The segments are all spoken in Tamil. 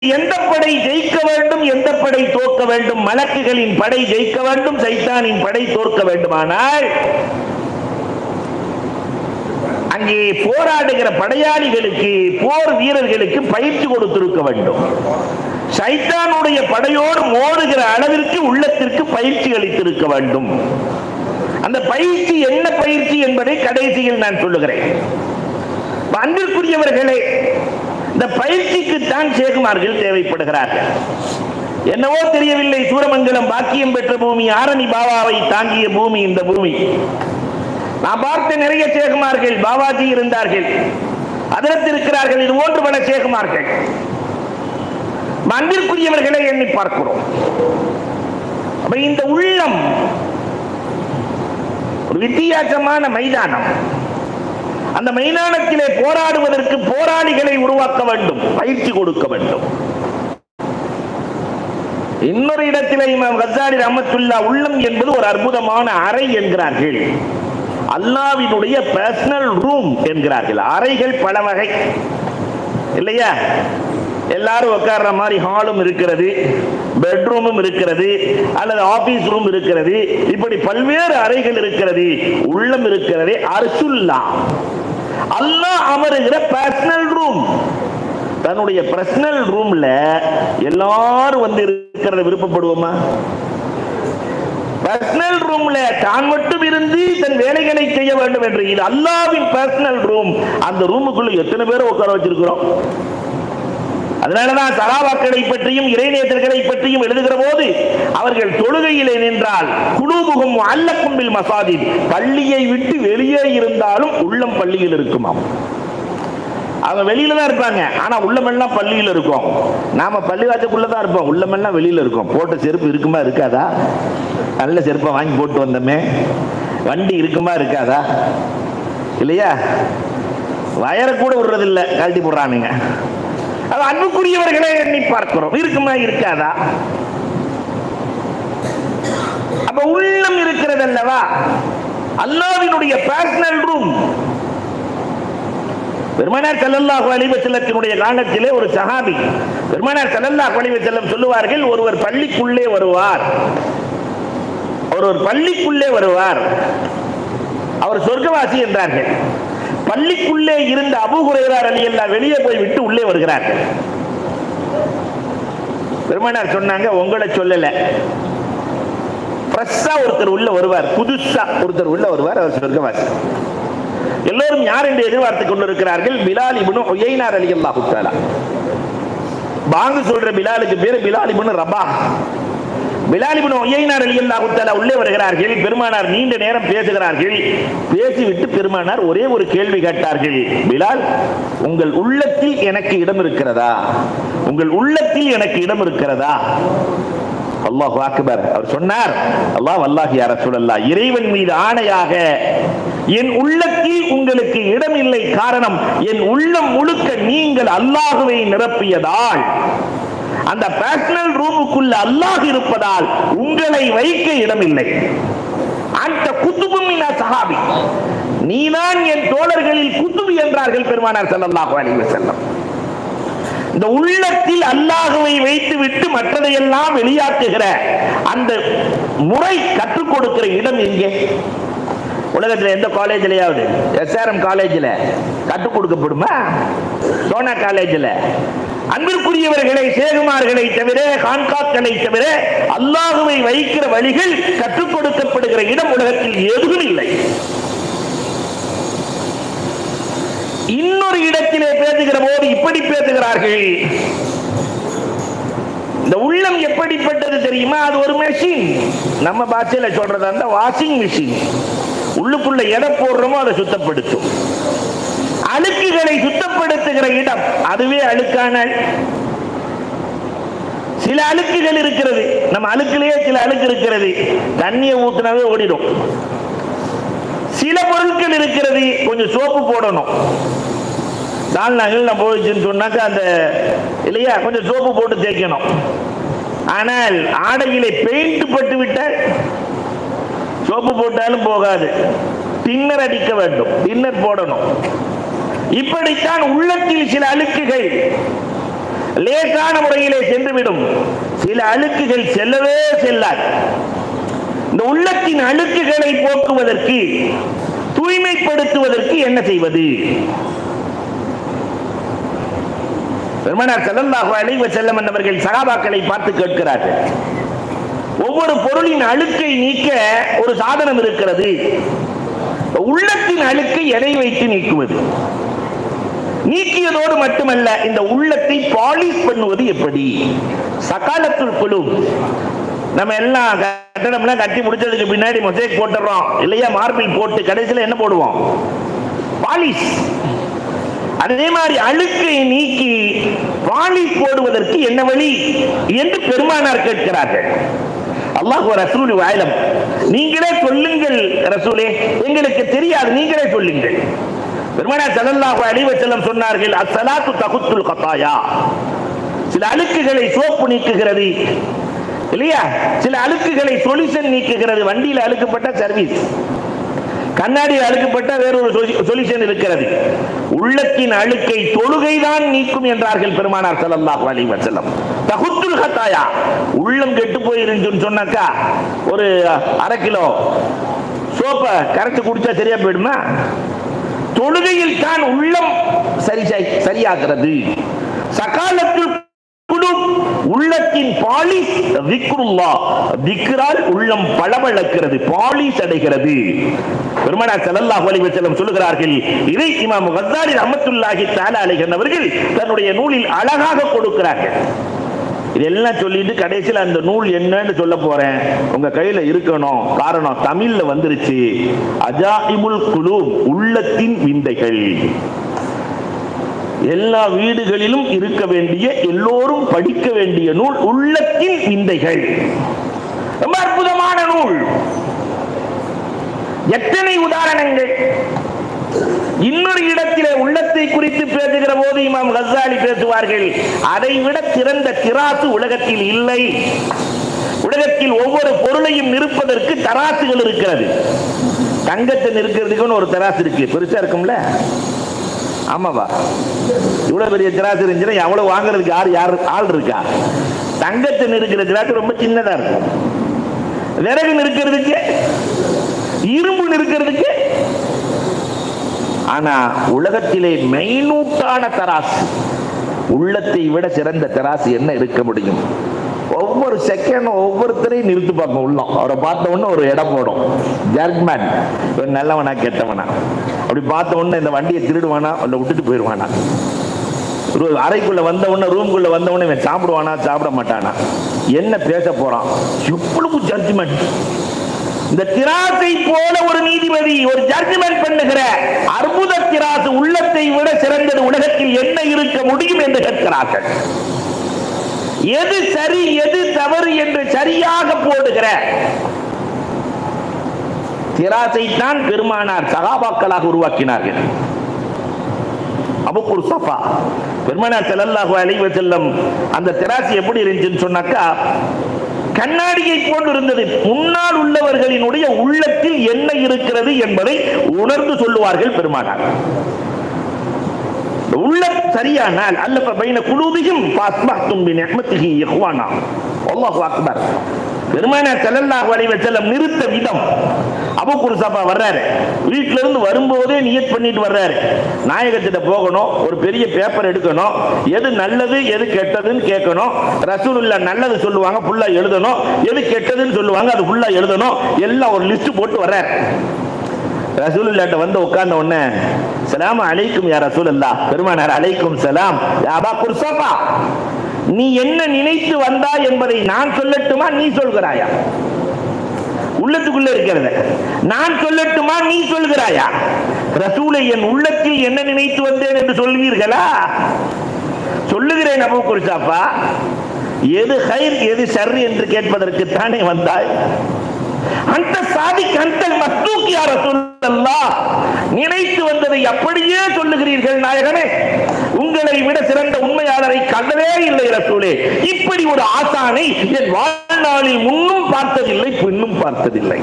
எந்த படை ஜெயிக்க வேண்டும், எந்த படை தோற்க வேண்டும்? மலக்குகளின் படை ஜெயிக்க வேண்டும், சைத்தானின் படை தோற்க வேண்டுமானால் அங்கே போராடுகிற படையாளிகளுக்கு, போர் வீரர்களுக்கு பயிற்சி கொடுத்திருக்க வேண்டும். சைத்தானுடைய படையோடு மோதுகிற அளவிற்கு உள்ளத்திற்கு பயிற்சி அளித்திருக்க வேண்டும். அந்த பயிற்சி என்ன பயிற்சி என்பதை கடைசியில் நான் சொல்லுகிறேன். அன்பிற்குரியவர்களே, இந்த பயிற்சிக்கு தான் சேகுமார்கள் தேவைப்படுகிறார்கள். என்னவோ தெரியவில்லை, சூரமங்கலம் பாக்கியம் பெற்ற பூமி, ஆரணி பாபாவை தாங்கிய பூமி இந்த பூமி. நான் பார்த்த நிறைய சேகுமார்கள், பாபாஜி இருந்தார்கள், அதற்கு இருக்கிறார்கள், இது போன்று பல சேகுமார்கள். அன்பிற்குரியவர்களை எண்ணி பார்க்கிறோம். இந்த உள்ளம் ஒரு வித்தியாசமான மைதானம். அந்த மைதானத்திலே போராடுவதற்கு போராளிகளை உருவாக்க வேண்டும், பயிற்சி கொடுக்க வேண்டும். இன்னொரு இடத்திலே இமாம் கஸ்ஸாலி ரஹ்மத்துல்லாஹ் உள்ளம் என்பது ஒரு அற்புதமான அறை என்கிறார்கள். அல்லாஹ்வினுடைய பர்சனல் ரூம் என்கிறார்கள். அறைகள் பல வகை இல்லையா? எல்லாரும் உட்கார்ற மாதிரி ஹாலும் இருக்கிறது, பெட்ரூமும் இருக்கிறது, அல்லது ஆபீஸ் ரூம் இருக்கிறது, இப்படி பல்வேறு அறைகள் இருக்கிறது. உள்ளம் இருக்கிறது அர்சுல்லா, அல்லாஹ் அமருகிற பர்சனல் ரூம். தன்னுடைய பர்சனல் ரூம்ல எல்லாரும் வந்து இருக்கிறத விருப்பப்படுவோமா? பர்சனல் ரூம்ல தான் மட்டும் இருந்து தன் வேலைகளை செய்ய வேண்டும் என்று, இது அல்லாஹ்வின் பர்சனல் ரூம். அந்த ரூமுக்குள்ள எத்தனை பேரை உட்கார வச்சிருக்கிறோம்? அதனாலதான் சலாவாக்களை பற்றியும் இறைநேசர்களை பற்றியும் எழுதுகிற போது அவர்கள் தொழுகையிலே நின்றால் குலூபுகும் அல்லக்கும் பில் மசாஜித், பள்ளியை விட்டு வெளியே இருந்தாலும் உள்ளம் பள்ளியில் இருக்குமாம். அவங்க வெளியில தான் இருப்பாங்க, ஆனா உள்ளமெல்லாம் பள்ளியில் இருக்கும். நாம பள்ளிவாசலுக்குள்ளதான் இருப்போம், உள்ளமெல்லாம் வெளியில இருக்கும். போட்ட செருப்பு இருக்குமா இருக்காதா? நல்ல செருப்பை வாங்கி போட்டு வந்தோமே, வண்டி இருக்குமா இருக்காதா? இல்லையா? வயரை கூட விடுறதில்லை, கழட்டி போடுறானுங்க. அது அன்புக்குரியவர்களை எண்ணி பார்க்கிறோம், இருக்குமா இருக்காதா? அப்ப உள்ளம் இருக்கிறது அல்லவா, அல்லாஹ்வினுடைய பர்சனல் ரூம். பெருமானார் ஸல்லல்லாஹு அலைஹி வஸல்லத்தினுடைய காலத்திலே ஒரு சஹாபி, பெருமானார் ஸல்லல்லாஹு அலைஹி வஸல்லம் சொல்லுவார்கள், ஒருவர் பள்ளிக்குள்ளே வருவார், ஒருவர் பள்ளிக்குள்ளே வருவார், அவர் சொர்க்கவாசி என்றார்கள். பள்ளிக்குள்ளே இருந்த அபூ ஹுரைரா ரலியல்லாஹு வெளியே போய் விட்டு உள்ளே வருகிறார்கள். பெருமானார் சொன்னாங்க, உங்களை சொல்லல, ஃப்ரெஷ்ஷா ஒருத்தர் உள்ள வருவார், புதுசா ஒருத்தர் உள்ள வருவார், அவர் சொர்க்கவாசி. எல்லோரும் யார் என்று எதிர்பார்த்துக் கொண்டிருக்கிறார்கள்? பிலால் இப்னு உயைனா ரலியல்லாஹு தஆலா. பாங்கு சொல்ற பிலாலுக்கு பேரு பிலால் இப்னு ரபாஹ். பிலால் இப்னு உயைனா ரலியல்லாஹு தஆலா உள்ளே வருகிறார்கள். பெருமானார் நீண்ட நேரம் பேசுகிறார்கள். பேசிவிட்டு பெருமானார் ஒரே ஒரு கேள்வி கேட்டார்கள், பிலால், உங்கள் உள்ளத்தில் எனக்கு இடம் இருக்கிறதா? உங்கள் உள்ளத்தில் எனக்கு இடம் இருக்கிறதா? அல்லாஹு அக்பர். அவர் சொன்னார், அல்லாஹ் வல்லாஹி யா ரசூலல்லாஹ், இறைவன் மீது ஆணையாக என் உள்ளத்தில் உங்களுக்கு இடம் இல்லை. காரணம், என் உள்ளம் முழுக்க நீங்கள் அல்லாஹ்வை நிரப்பியதால், அந்த பர்சனல் ரூமுக்குள்ள அல்லாஹ் இருப்பதால் உங்களை வைக்க இடமில்லை. அந்த குத்துபும் மின சஹாபி, நீதான் என் தோழர்களில் குத்துபு என்றார்கள் பெருமானார் ஸல்லல்லாஹு அலைஹி வஸல்லம். இந்த உள்ளத்தில் அல்லாஹ்வை வைத்து விட்டு மற்றதையெல்லாம் வெளியாக்குகிற அந்த முறை கற்றுக் கொடுக்கிற இடம் எங்கே? உலகத்தில் எந்த காலேஜிலேயாவது, எஸ்ஆர்எம் காலேஜில் கற்றுக் கொடுக்கப்படுமா? சோனா காலேஜில்? அன்பிற்குரியவர்களை, சேகுமார்களை தவிர, கான்காக்களை தவிர அல்லாஹ்வை வைக்கிற வழிகள் கற்றுக் கொடுக்கப்படுகிற இடம் உலகத்தில் எதுவும் இல்லை. இன்னொரு இடத்திலே பேசுகிற போது இப்படி பேசுகிறார்கள், இந்த உள்ளம் எப்படிப்பட்டது தெரியுமா? அது ஒரு மெஷின். நம்ம பாஷையில சொல்றதா இருந்தா வாஷிங் மிஷின். உள்ளுக்குள்ள எடை போடுறோமோ அதை சுத்தப்படுத்தும். அழுக்குகளை சுத்தப்படுத்துகிற இடம், அதுவே அழுக்கான. சில அழுக்குகள் இருக்கிறது, நம்ம அழுக்கிலேயே சில அழுக்கு இருக்கிறது, தண்ணியை ஊத்தினாவே ஓடிடும். சில பொருட்கள் இருக்கிறது, கொஞ்சம் சோப்பு போடணும். சால்நாங்கள் போயிடுச்சுன்னு சொன்னாக்கா அந்த இல்லையா, கொஞ்சம் சோப்பு போட்டு தேய்க்கணும். ஆனால் ஆடையிலே பெயிண்ட் பட்டு விட்டால் சோப்பு போட்டாலும் போகாது, டின்னர் அடிக்க வேண்டும், டின்னர் போடணும். இப்படித்தான் உள்ளத்தில் சில அழுக்குகள். லேசான முறையிலே சென்றுவிடும். சில அழுக்குகள் செல்லவே செல்லாது. இந்த உள்ளத்தின் அழுக்குகளை போக்குவதற்கு, தூய்மைப்படுத்துவதற்கு என்ன செய்வது? பெருமானார் ஸல்லல்லாஹு அலைஹி வஸல்லம் அவர்கள் சஹாபாக்களை பார்த்து கேட்கிறார்கள். ஒவ்வொரு பொருளின் அழுக்கை நீக்க ஒரு சாதனம் இருக்கிறது. உள்ளத்தின் அழுக்கை எதை வைத்து நீக்குவது? நீக்கியதோடு மட்டுமல்ல, இந்த உள்ளத்தை பாலிஷ் பண்ணுவது எப்படி? சகாலத்துல் குலூப். நம்ம எல்லாம் கட்டடம்லாம் கட்டி முடிச்சதுக்கு பின்னாடி மொசைக் போட்டுறோம் இல்லையா? மார்பிள் போட்டு கடைசியில் என்ன போடுவோம்? பாலிஷ். அதே மாதிரி அழுக்கை நீக்கி பாலிஷ் போடுவதற்கு என்ன வழி என்று பெருமானார் கேட்கிறார்கள். அல்லாஹ் ரசூல் வாயிலம், நீங்களே சொல்லுங்கள் ரசூலே, எங்களுக்கு தெரியாது, நீங்களே சொல்லுங்கள். பெருமானார் ஸல்லல்லாஹு அலைஹி வஸல்லம் சொன்னார்கள், அஸ்ஸலாத்து தகுத்துல் கதாயா. சில அழுக்குகளை சோப்பு நீக்குகிறது இல்லையா? சில அழுக்குகளை சொல்யூஷன் நீக்குகிறது. வண்டியில் அழுக்கப்பட்ட சர்வீஸ், கண்ணாடியில் அழுக்கப்பட்ட வேறொரு சொல்யூஷன் இருக்கிறது. உள்ளத்தின் அழுக்கை தொழுகைதான் நீக்கும் என்றார்கள் பெருமானார் ஸல்லல்லாஹு அலைஹி வஸல்லம். தகுத்துல் கதாயா. உள்ளம் கெட்டு போயிருந்துன்னு சொன்னாக்கா ஒரு அரை கிலோ சோப்பை கரைச்சு குடிச்சா சரியா போயிடுமா? தொழுகையில் தான் உள்ளம் சரியாகிறது. சகாலத்துல் குலூப், உள்ளத்தின் பாலிஷ் திக்ருல்லாஹ். திக்ரால் உள்ளம் பளபளக்கிறது, பாலிஷ் அடைகிறது. பெருமானார் ஸல்லல்லாஹு அலைஹி வஸல்லம் சொல்லுகிறார்கள். இதை இமாம் கஸ்ஸாலி ரஹ்மத்துல்லாஹி தஆலா அலைஹி அவர்கள் தன்னுடைய நூலில் அழகாக கொடுக்கிறார்கள். இதெல்லாம் சொல்லிட்டு கடைசியில் அந்த நூல் என்னன்னு சொல்ல போறேன், உங்க கையில இருக்கணும். காரணம் தமிழ்ல வந்துருச்சு, அஜாயிபுல் குலூப், உள்ளத்தின் விந்தைகள். எல்லா வீடுகளிலும் இருக்க வேண்டிய, எல்லோரும் படிக்க வேண்டிய நூல் உள்ளத்தின் விந்தைகள். ரொம்ப அற்புதமான நூல். எத்தனை உதாரணங்கள்! இன்னொரு இடத்திலே உள்ளத்தை குறித்து பேசுகிற போது இமாம் கஸ்ஸாலி பேசுவார்கள், அதை விட சிறந்த திராசு உலகத்தில் இல்லை. உலகத்தில் ஒவ்வொரு பொருளையும் நிற்பதற்கு தராசுகள் இருக்கிறது. தங்கத்தை நிற்கிறதுக்குன்னு ஒரு தராசு இருக்கு, பெருசா இருக்கும்ல? ஆமாவா? இவ்வளவு பெரிய திராசு இருந்துச்சுன்னா எவ்வளவு வாங்குறதுக்கு யார் ஆள் இருக்கா? தங்கத்தை நிற்கிற திராசு ரொம்ப சின்னதா இருக்கும். விறகு நிற்கிறதுக்கு, இரும்பு நிற்கிறதுக்கு. ஆனா உலகத்திலே மைனூட்டான தராசு, உள்ளத்தை விட சிறந்த தராசு என்ன இருக்க முடியும்? ஒவ்வொரு செகண்டும் ஒவ்வொருத்தரையும் நிறுத்து பார்க்கும் உள்ளம். அவரை பார்த்த உடனே ஒரு இடம் போடும். ஜர்மன் நல்லவனா கெட்டவனா, அப்படி பார்த்த உடனே இந்த வண்டியை திருடுவானா இல்லை விட்டுட்டு போயிடுவானா, அறைக்குள்ள வந்த உடனே, ரூம்குள்ள வந்த உடனே இவன் சாப்பிடுவானா சாப்பிட மாட்டானா, என்ன பேச போறான், எவ்வளவு ஜட்ஜ்மெண்ட். இந்த திராசை போல ஒரு நீதிபதி ஒரு ஜட்ஜ்மெண்ட் பண்ணுகிற அற்புத திராசு உள்ளத்தை விட சிறந்தது உலகத்தில் என்ன இருக்க முடியும் என்று கேட்கிறார்கள். எது சரி எது தவறு என்று சரியாக போடுகிற திராசை தான் பெருமானார் சஹாபாக்களாக உருவாக்கினார்கள். அபூ குர்ஸஃபா பெருமானார் ஸல்லல்லாஹு அலைஹி வஸல்லம் அந்த திராசு எப்படி இருந்துச்சுன்னு சொன்னாக்கா, கண்ணாடியை போன்று இருந்தது. முன்னால் உள்ளவர்களினுடைய உள்ளத்தில் என்ன இருக்கிறது என்பதை உணர்ந்து சொல்லுவார்கள் பெருமானார். உள்ளம் சரியானால் அல்லஃப பைன குலூபிஹிம் ஃபஅஸ்பஹ்தும் பிநிஅமத்திஹி இஹ்வானா. அல்லாஹு அக்பர். பெருமானார் ஸல்லல்லாஹு அலைஹி வஸல்லம் நிறுத்த விதம். அபூ குர்ஸஃபா வர்றாரு, வீட்டில இருந்து வரும்போதே நியத் பண்ணிட்டு வர்றாரு, நாயகத்திட்ட போகணும், ஒரு பெரிய பேப்பர் எடுக்கணும், எது நல்லது எது கெட்டதுன்னு கேட்கணும். ரசூலுல்லாஹ் நல்லது சொல்லுவாங்க, ஃபுல்லா எழுதணும். எது கெட்டதுன்னு சொல்லுவாங்க, அது ஃபுல்லா எழுதணும். எல்லாம் ஒரு லிஸ்ட் போட்டு வர்றாரு. ரசூலுல்லாஹ்ட்ட வந்து உட்கார்ந்த உடனே, ஸலாம் அலைக்கும் யா ரசூலல்லாஹ். பெருமானார், அலைக்கும் ஸலாம் யா அபா குர்ஸஃபா, நீ என்ன நினைத்து வந்தாய் என்பதை நான் சொல்லட்டுமா நீ சொல்கிறாயா? உள்ளத்துக்குள்ள இருக்கிறத நான் சொல்லட்டுமா நீ சொல்கிறாயா? ரசூலை, என் உள்ளத்தில் என்ன நினைத்து வந்தேன் என்று சொல்வீர்களா? சொல்லுகிறேன் அபூ குர்ஸஃபா. எது ஹைர் எது ஷர் என்று கேட்பதற்கு தானே வந்தாய்? அந்த சாதிக் அந்தல் மஸ்தூக் யா ரசூலல்லாஹ். நினைத்து வந்ததை அப்படியே சொல்லுகிறீர்கள் நாயகனே. உங்களை விட சிறந்த உண்மையாளரை கண்டதே இல்லை ரசூலே. இப்படி ஒரு ஆசானை என் வாழ்நாளில் முன்னும் பார்த்ததில்லை, பின்னும் பார்த்ததில்லை.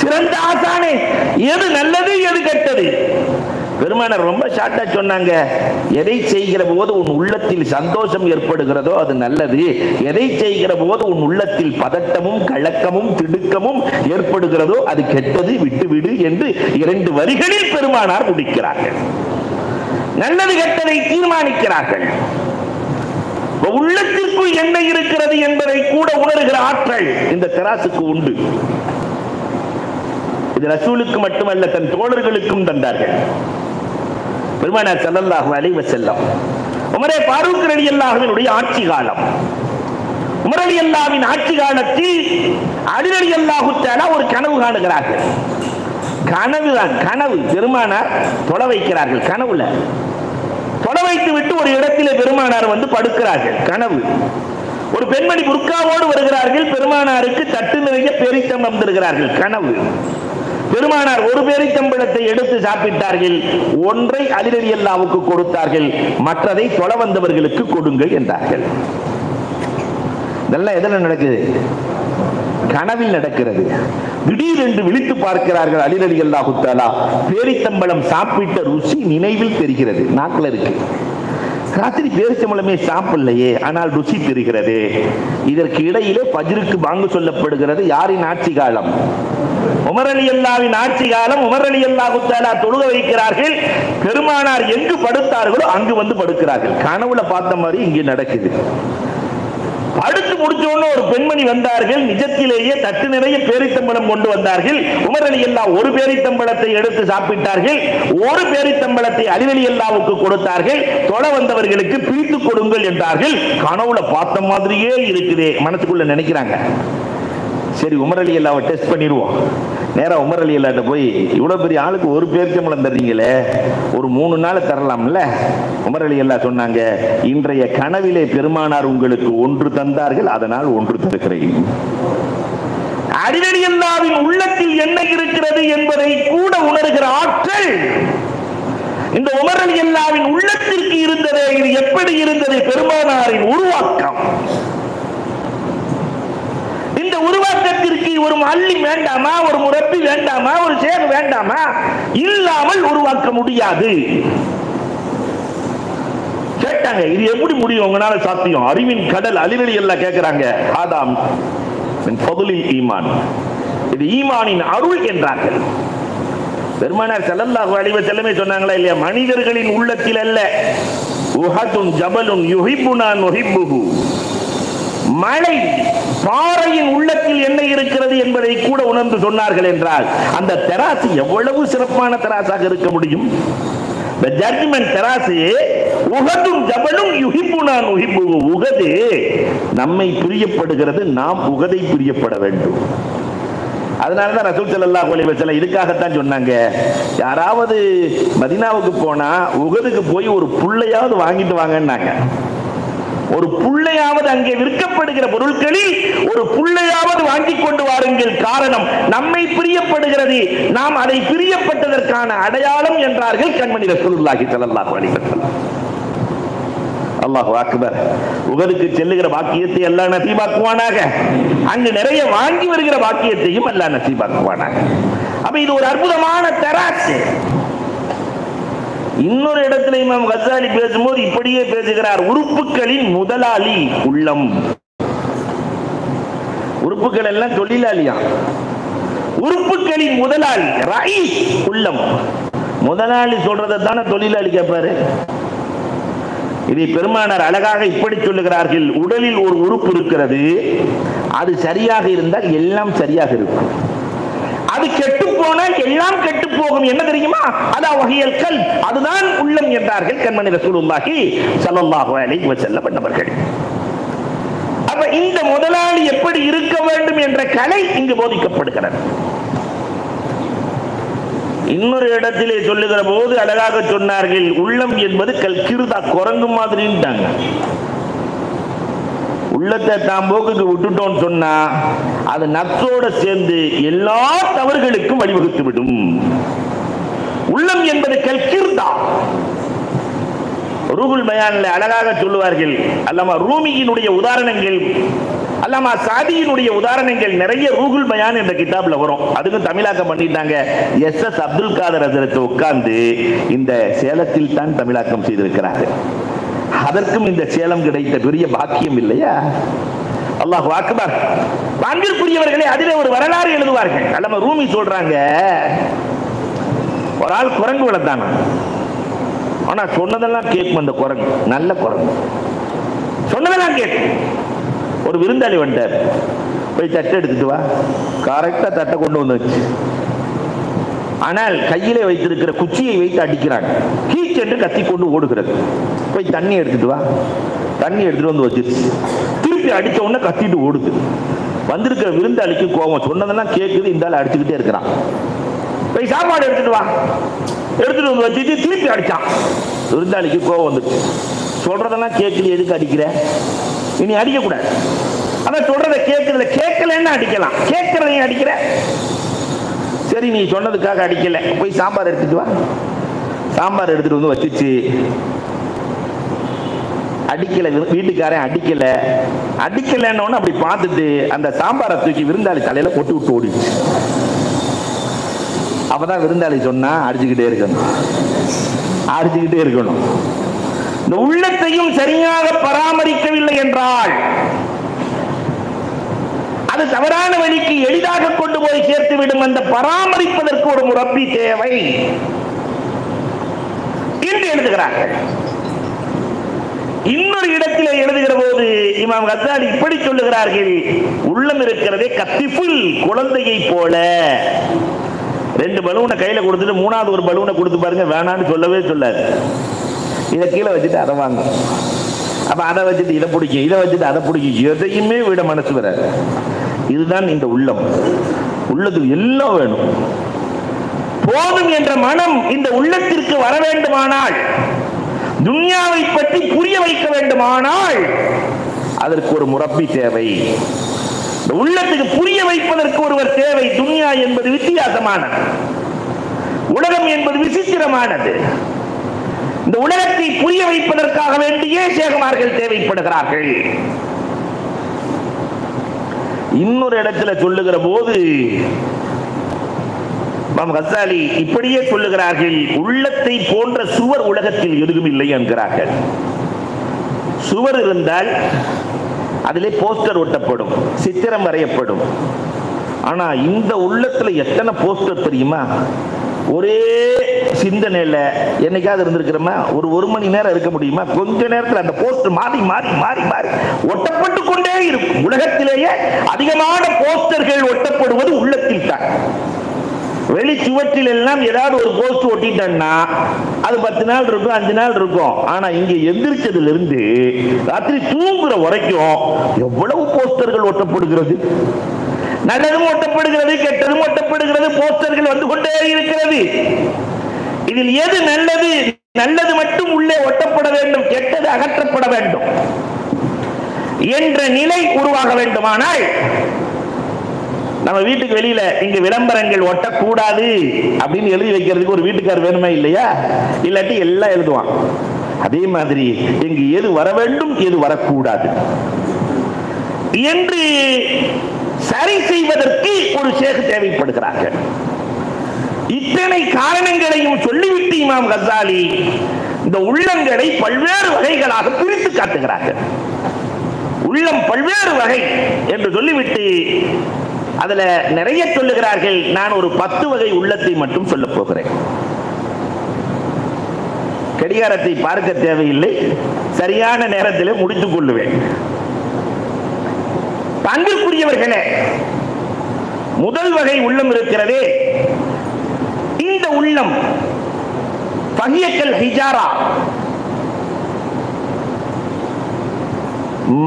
சிறந்த ஆசானே, எது நல்லது எது கெட்டது, பெருமானார் ரொம்ப ஷார்ட்டா சொன்னாங்க, எதை செய்கிற போது உன் உள்ளத்தில் சந்தோஷம் ஏற்படுகிறதோ அது நல்லது, எதை செய்கிற போது உன் உள்ளத்தில் பதட்டமும் கலக்கமும் திடுக்கமும் ஏற்படுகிறதோ அது கெட்டது, விட்டுவிடு என்று 2 வரிகளில் பெருமானார் முடிக்கிறார்கள். நல்லது கெட்டதை தீர்மானிக்கிறார்கள். உள்ளத்திற்குள் என்ன இருக்கிறது என்பதை கூட உணர்கிற ஆற்றல் இந்த தராசுக்கு உண்டு. இது ரசூலுக்கு மட்டுமல்ல, தன் தோழர்களுக்கும் தந்தார்கள். பெருமானார் ஸல்லல்லாஹு அலைஹி வஸல்லம் உமரே ஃபாரூக் ரலியல்லாஹுவினுடைய ஆட்சி காலம். உமர் ரலியல்லாஹுவின் ஆட்சி காலத்தில் அலி ரலியல்லாஹு தஆலா ஒரு கனவு காணுகிறார்கள். கனவு பெருமானார் தொலை வைக்கிறார்கள். கனவுல தொலை வைத்து விட்டு ஒரு இடத்திலே பெருமானார் வந்து படுக்கிறார்கள். கனவு. ஒரு பெண்மணி புர்காவோடு வருகிறார்கள். பெருமானாருக்கு தட்டு நிறைய பேரித்தம்பழம் தருகிறார்கள். கனவு. பெருமானார் ஒரு பேரித்தம்பழத்தை எடுத்து சாப்பிட்டார்கள். ஒன்றை அலி ரலியல்லாஹுவுக்கு கொடுத்தார்கள், மற்றதை தொலை வந்தவர்களுக்கு கொடுங்கள் என்றார்கள். இதெல்லாம் எதில் நடக்குது? கனவில் நடக்கிறது. திடீரென்று விழித்து பார்க்கிறார்கள் அலி ரலியல்லாஹு தஆலா. பேரித்தம்பழம் சாப்பிட்ட ருசி நினைவில் தெரிகிறது, நாக்கில் இருக்கு. ராத்திரி பேரிச்சம்பழமே சாப்பிடலையே, ஆனால் ருசி தெரிகிறது. இதற்கு இடையிலே ஃபஜ்ருக்கு பாங்கு சொல்லப்படுகிறது. யாரின் ஆட்சி காலம்? உமர் ரலியல்லாஹுவின் ஆட்சி காலம். உமர் ரலியல்லாஹு தஆலா தொழுக வைக்கிறார்கள். பெருமானார் எங்கு படுத்தார்களோ அங்கு வந்து படுக்கிறார்கள். கனவுல பார்த்த மாதிரி இங்கே நடக்குது. அடுத்து முடிச்சோன்னு ஒரு பெண்மணி வந்தார்கள். நிஜத்திலேயே தட்டு நிறைய பேரித்தம்பழம் கொண்டு வந்தார்கள். உமர் ரலியல்லாஹு ஒரு பேரித்தம்பழத்தை எடுத்து சாப்பிட்டார்கள். ஒரு பேரித்தம்பழத்தை அலி ரலியல்லாஹுவுக்கு கொடுத்தார்கள். தொலை வந்தவர்களுக்கு பிரித்து கொடுங்கள் என்றார்கள். கனவுல பார்த்த மாதிரியே இருக்குதே மனசுக்குள்ள நினைக்கிறாங்க. சரி, உமர் ரலியல்லாஹுவை டெஸ்ட் பண்ணிடுவோம். நேரா உமர் ரலியல்லாஹு போய், இவ்வளவு பெரிய ஆளுக்கு ஒரு பேரிச்சம்பழம் தர்றீங்களே, ஒரு 3 நாள் தரலாம்ல? உமர் ரலியல்லாஹு சொன்னாங்க, இன்றைய கனவிலே பெருமானார் உங்களுக்கு 1 தந்தார்கள், அதனால் 1 தருகிறேன். அலி ரலியல்லாஹுவின் உள்ளத்தில் என்ன இருக்கிறது என்பதை கூட உணர்கிற ஆற்றல் இந்த உமர் ரலியல்லாஹுவின் உள்ளத்திற்கு இருந்ததே. இது எப்படி இருந்தது? பெருமானாரின் உருவாக்கம். இந்த உருவாக்கத்திற்கு ஒரு மல்லி வேண்டாமா, ஒரு முரப்பி வேண்டாமா, ஒரு சேர் வேண்டாமா? இல்லாமல் உருவாக்க முடியாது. கேட்டாங்க, இது எப்படி முடியும், உங்களால சாத்தியம்? அறிவின் கடல் அலி ரலியல்லாஹு கேட்கிறாங்க. ஆதாம் மின் ஃபதுலில் ஈமான், இது ஈமானின் அருள் என்றார்கள். பெருமானார் ஸல்லல்லாஹு அலைஹி வஸல்லம் சொன்னாங்களா இல்லையா? மனிதர்களின் உள்ளத்தில் அல்ல, உஹதுன் ஜபலுன் யுஹிப்புனா நுஹிப்புஹு, மலை பாறையின் உள்ளத்தில் என்ன இருக்கிறது என்பதை கூட உணர்ந்து சொன்னார்கள் என்றால் அந்த தராசு எவ்வளவு சிறப்பான தராசாக இருக்க முடியும்? The judgment தராசு உஹதும் ஜபலும் யுஹிப்புனா நுஹிப்புஹு, உஹது நம்மை பிரியப்படுகிறது, நாம் உஹதை பிரியப்பட வேண்டும். அதனாலதான் ரசூல் ஸல்லல்லாஹு அலைஹி வஸல்லம் இதுக்காகத்தான் சொன்னாங்க, யாராவது மதீனாவுக்கு போனா உஹதுக்கு போய் ஒரு புள்ளையாவது வாங்கிட்டு வாங்கன்னாங்க. ஒரு புள்ளையாவது, அங்கே விற்கப்படுகிற பொருட்களில் ஒரு புள்ளையாவது வாங்கி கொண்டு வாருங்கள். காரணம், நம்மை பிரியப்படுகிறது, நாம் அதை பிரியப்பட்டதற்கான அடையாளம் என்றார்கள் கண்மணி ரசூலுல்லாஹி ஸல்லல்லாஹு அலைஹி வஸல்லம். அல்லாஹு அக்பர். உஹதுக்கு செல்லுகிற பாக்கியத்தை அல்லாஹ் நசீபாக்குவானாக. அங்கு நிறைய வாங்கி வருகிற பாக்கியத்தையும் அல்லாஹ் நசீபாக்குவானாக. அப்ப இது ஒரு அற்புதமான தராசு. இன்னொரு இடத்துல இமாம் கஸாலி பேசும்போது இப்படியே பேசுகிறார், உறுப்புகளின் முதலாளி உள்ளம். உறுப்புகள் எல்லாம் தொழிலாளியா, உறுப்புகளின் முதலாளி ரயீஸ் உள்ளம். முதலாளி சொல்றதை தானே தொழிலாளி கேட்பாரு. இதை பெருமானார் அழகாக இப்படி சொல்லுகிறார்கள், உடலில் ஒரு உறுப்பு இருக்கிறது, அது சரியாக இருந்தால் எல்லாம் சரியாக இருக்கும். அது கெட்டு போனால் எல்லாம் கெட்டு போகும். என்ன தெரியுமா? அதா வஹியல் கல்ப், அதுதான் உள்ளம் என்றார்கள் கண்மணி ரசூலுல்லாஹி ஸல்லல்லாஹு அலைஹி வஸல்லம் அவர்கள். அப்ப இந்த முதலாளி எப்படி இருக்க வேண்டும் என்ற கலை இங்கு போதிக்கப்படுகிறது. இன்னொரு இடத்திலே சொல்லுகிற போது அழகாக சொன்னார்கள், உள்ளம் என்பது கிருதா, குரங்கு மாதிரின்ட்டாங்க. உள்ளத்தை தாம் போக்குக்கு விட்டுட்டோம் சொன்னா அது நப்சோட சேர்ந்து எல்லா தவறுகளுக்கும் வழிவகுத்து விடும். உள்ளம் என்பது கல்கிர்தா. ரூஹுல் பயான்ல அழகாக சொல்லுவார்கள். அல்லாமா ரூமியினுடைய உதாரணங்கள் அல்லாமா சாதியினுடைய உதாரணங்கள் நிறைய ரூகுல் பயான் என்ற கிதாப்ல வரும். அதுக்கும் தமிழாக்கம் பண்ணிட்டாங்க. எஸ் அப்துல் காதர் ஹஜரத் உட்கார்ந்து இந்த சேலத்தில் தான் தமிழாக்கம் செய்திருக்கிறார்கள். அதற்கும் இந்த சேலம் கிடைத்த பெரிய பாக்கியம் இல்லையா? அல்லாஹ் அக்பர். அன்பிற்குரியவர்களே, அதிலே ஒரு வரலாறு எழுதுவார்கள். அல்லாமா ரூமி சொல்றாங்க, ஒரு ஆள் குரங்கு வளர்த்தானா, ஆனா சொன்னதெல்லாம் கேட்கும். அந்த குரங்கு நல்ல குரங்கு, சொன்னதெல்லாம் கேட்கும். ஒரு விருந்தாளி வந்துட்டார், போய் தட்டை எடுத்துட்டு வா. கரெக்டா தட்டை கொண்டு வந்து வச்சு, ஆனால் கையிலே வைத்திருக்கிற குச்சியை வைத்து அடிக்கிறாங்க. கீச் என்று கத்தி கொண்டு ஓடுகிறது. போய் தண்ணி எடுத்துட்டு வா. தண்ணி எடுத்துட்டு வந்து வச்சிருச்சு. திருப்பி அடிச்ச உடனே கத்திட்டு ஓடுது. வந்திருக்கிற விருந்தாளிக்கு கோபம், சொன்னதெல்லாம் கேட்குது, இந்த ஆள் அடிச்சுக்கிட்டே இருக்கிறான். போய் சாப்பாடு எடுத்துட்டு வா. எடுத்துட்டு வந்து வச்சுட்டு திருப்பி அடிச்சான். விருந்தாளிக்கு கோபம் வந்துச்சு. சொல்றதெல்லாம் கேட்குது, எதுக்கு அடிக்கிற? இனி அடிக்கக்கூடாது. அதான் சொல்றதை கேட்கறத கேட்கலன்னு அடிக்கலாம், கேட்கறதையும் அடிக்கிற. சரி, நீ சொன்னதுக்காக அடிக்கல, போய் சாம்பார் எடுத்துட்டு வா. சாம்பார் எடுத்துட்டு வந்து வச்சுச்சு. அடிக்கல, வீட்டுக்காரன் அடிக்கல. அடிக்கலன்னு அப்படி பார்த்துட்டு அந்த சாம்பாரை தூக்கி விருந்தாளி தலையில கொட்டி விட்டு ஓடிச்சு. அப்பதான் விருந்தாளி சொன்னா, அடிச்சுக்கிட்டே இருக்கணும், அடிச்சுக்கிட்டே இருக்கணும். இந்த உள்ளத்தையும் சரியாக பராமரிக்கவில்லை என்றால் அது தவறான வழிக்கு எளிதாக கொண்டு போய் சேர்த்து விடும். அந்த பராமரிப்பதற்கு ஒரு முரப்பி தேவை என்று எழுதுகிறார்கள். இன்னொரு இடத்திலே எழுதுகிற போது இமாம் கஸ்ஸாலி இப்படி சொல்லுகிறார்கள், உள்ளம் இருக்கிறதே கத்திஃபுல், குழந்தையை போல. 2 பலூனை கையில கொடுத்துட்டு 3வது ஒரு பலூனை கொடுத்து பாருங்க, வேணான்னு சொல்லவே சொல்லாது. இதை கீழே வச்சுட்டு அதை வாங்க, அப்ப அதை வச்சுட்டு இதை பிடிக்கும், இதை வச்சுட்டு அதை பிடிக்கும், எதையுமே விட மனசு வராது. இதுதான் இந்த உள்ளம். உள்ளது எல்லாம் வேணும். போதும் என்ற மனம் இந்த உள்ளத்திற்கு வர வேண்டுமானால், துன்யாவை பற்றி புரிய வைக்க வேண்டுமானால் அதற்கு ஒரு முரப்பி தேவை. இந்த உள்ளத்துக்கு புரிய வைப்பதற்கு ஒருவர் தேவை. துன்யா என்பது வித்தியாசமானது, உலகம் என்பது விசித்திரமானது. இந்த உலகத்தை புரிய வைப்பதற்காக வேண்டியே சேகமார்கள் தேவைப்படுகிறார்கள். இன்னொரு இடத்துல சொல்லுகிற போது கஸ்ஸாலி இப்படியே சொல்லுகிறார்கள், உள்ளத்தை போன்ற சுவர் உலகத்தில் எதுவும் இல்லை என்கிறார்கள். சுவர் இருந்தால் அதிலே போஸ்டர் ஒட்டப்படும், சித்திரம் வரையப்படும். ஆனா இந்த உள்ளத்துல எத்தனை போஸ்டர் தெரியுமா? ஒரே சிந்தனையில என்னைக்காவது இருந்திருக்கிறோமா? ஒரு மணி நேரம் இருக்க முடியுமா? கொஞ்ச நேரத்தில் அந்த போஸ்டர் மாறி மாறி மாறி மாறி ஒட்டப்பட்டு கொண்டே இருக்கும். உலகத்திலேயே அதிகமான போஸ்டர்கள் ஒட்டப்படுவது உள்ளத்தில் தான். வெளி சுவற்றில் எல்லாம் ஏதாவது ஒரு போஸ்ட் ஒட்டிட்டா அது 10 நாள் இருக்கும், 5 நாள் இருக்கும். ஆனா இங்க எந்திரிச்சதுல இருந்து ராத்திரி தூங்குற வரைக்கும் எவ்வளவு போஸ்டர்கள் ஒட்டப்படுகிறது. நல்லதும் ஒட்டப்படுகிறது, கெட்டதும் ஒட்டப்படுகிறது. போஸ்டர்கள் வந்து கொண்டே இருக்கிறது. இதில் எது நல்லது? நல்லது மட்டும் உள்ளே ஒட்டப்பட வேண்டும், கெட்டது அகற்றப்பட வேண்டும் என்ற நிலை உருவாக வேண்டுமானால் நம்ம வீட்டுக்கு வெளியில இங்க விளம்பரங்கள் ஒட்டக்கூடாது அப்படின்னு எழுதி வைக்கிறதுக்கு ஒரு வீட்டுக்கார் வேணுமே இல்லையா? இல்லாட்டி எல்லாம் எழுதுவான். அதே மாதிரி இங்கு எது வர வேண்டும், எது வரக்கூடாது என்று சரி செய்வதற்கு ஒரு ஷேக் தேவைப்படுகிறார்கள். இத்தனை காரணங்களையும் சொல்லிவிட்டு இமாம் கஸ்ஸாலி இந்த உள்ளங்களை பல்வேறு வகைகளாக பிரித்து காட்டுகிறார்கள். உள்ளம் பல்வேறு வகை என்று சொல்லிவிட்டு அதுல நிறைய சொல்லுகிறார்கள். நான் ஒரு 10 வகை உள்ளத்தை மட்டும் சொல்ல போகிறேன். கடிகாரத்தை பார்க்க தேவையில்லை, சரியான நேரத்தில் முடித்துக் கொள்ளுவேன். அன்பிற்குரியவர்களே, முதல் வகை உள்ளம் இருக்கிறதே, இந்த உள்ளம் ஃபஹியக்கல் ஹிஜாரா,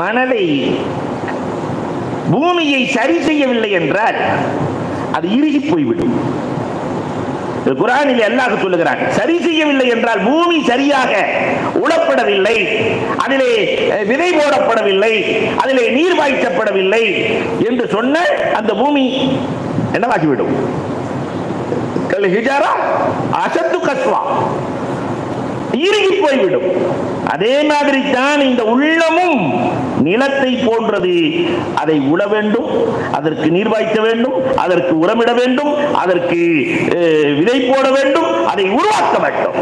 மனதை பூமியை சரி செய்யவில்லை என்றால் அது இறுகி போய்விடும். குர்ஆனில் அல்லாஹ் சொல்லுகிறான், சரி செய்யவில்லை என்றால் பூமி சரியாக உழப்படவில்லை, அதிலே விதை போடப்படவில்லை, அதிலே நீர் பாய்ச்சப்படவில்லை என்று சொன்ன அந்த பூமி என்னவாகிவிடும்? கல் ஹிஜாரா அசத்து கஸ்வா, இறுகி போய்விடும். அதே மாதிரி தான் இந்த உள்ளமும் நிலத்தை போன்றது. அதை உழ வேண்டும், அதற்கு நீர் பாய்ச்ச வேண்டும், அதற்கு உரமிட வேண்டும், அதற்கு விதை போட வேண்டும், அதை உருவாக்க வேண்டும்.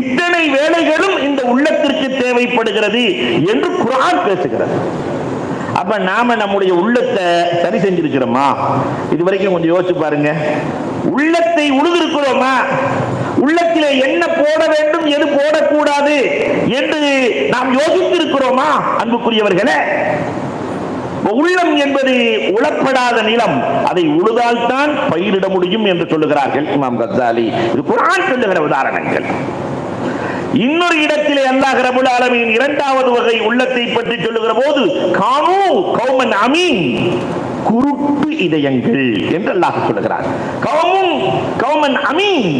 இத்தனை வேலைகளும் இந்த உள்ளத்திற்கு தேவைப்படுகிறது என்று குர்ஆன் பேசுகிறது. அப்ப நாம நம்முடைய உள்ளத்தை சரி செஞ்சிருக்கிறோமா? இதுவரைக்கும் கொஞ்சம் யோசிச்சு பாருங்க. உள்ளத்தை உழுதிருக்கிறோமா? உள்ளத்திலே என்ன போட வேண்டும், எது போடக்கூடாது என்று நாம் யோசித்திருக்கிறோமா? அன்புக்குரியவர்களே, உள்ளம் என்பது உழப்படாத நிலம், அதை உழுதால் தான் பயிரிட முடியும் என்று சொல்லுகிறார்கள் இமாம் கஸ்ஸாலி. இது குர்ஆன் சொல்லுகிற உதாரணங்கள். இன்னொரு இடத்திலே அல்லாஹ் ரப்பல் ஆலமீன் இரண்டாவது வகை உள்ளத்தை பற்றி சொல்லுகிற போது கானூ கௌமன் அமீன், குருட்டு இதயங்கள் என்று அல்லாஹ் சொல்லுகிறார். கௌமன் அமீன்,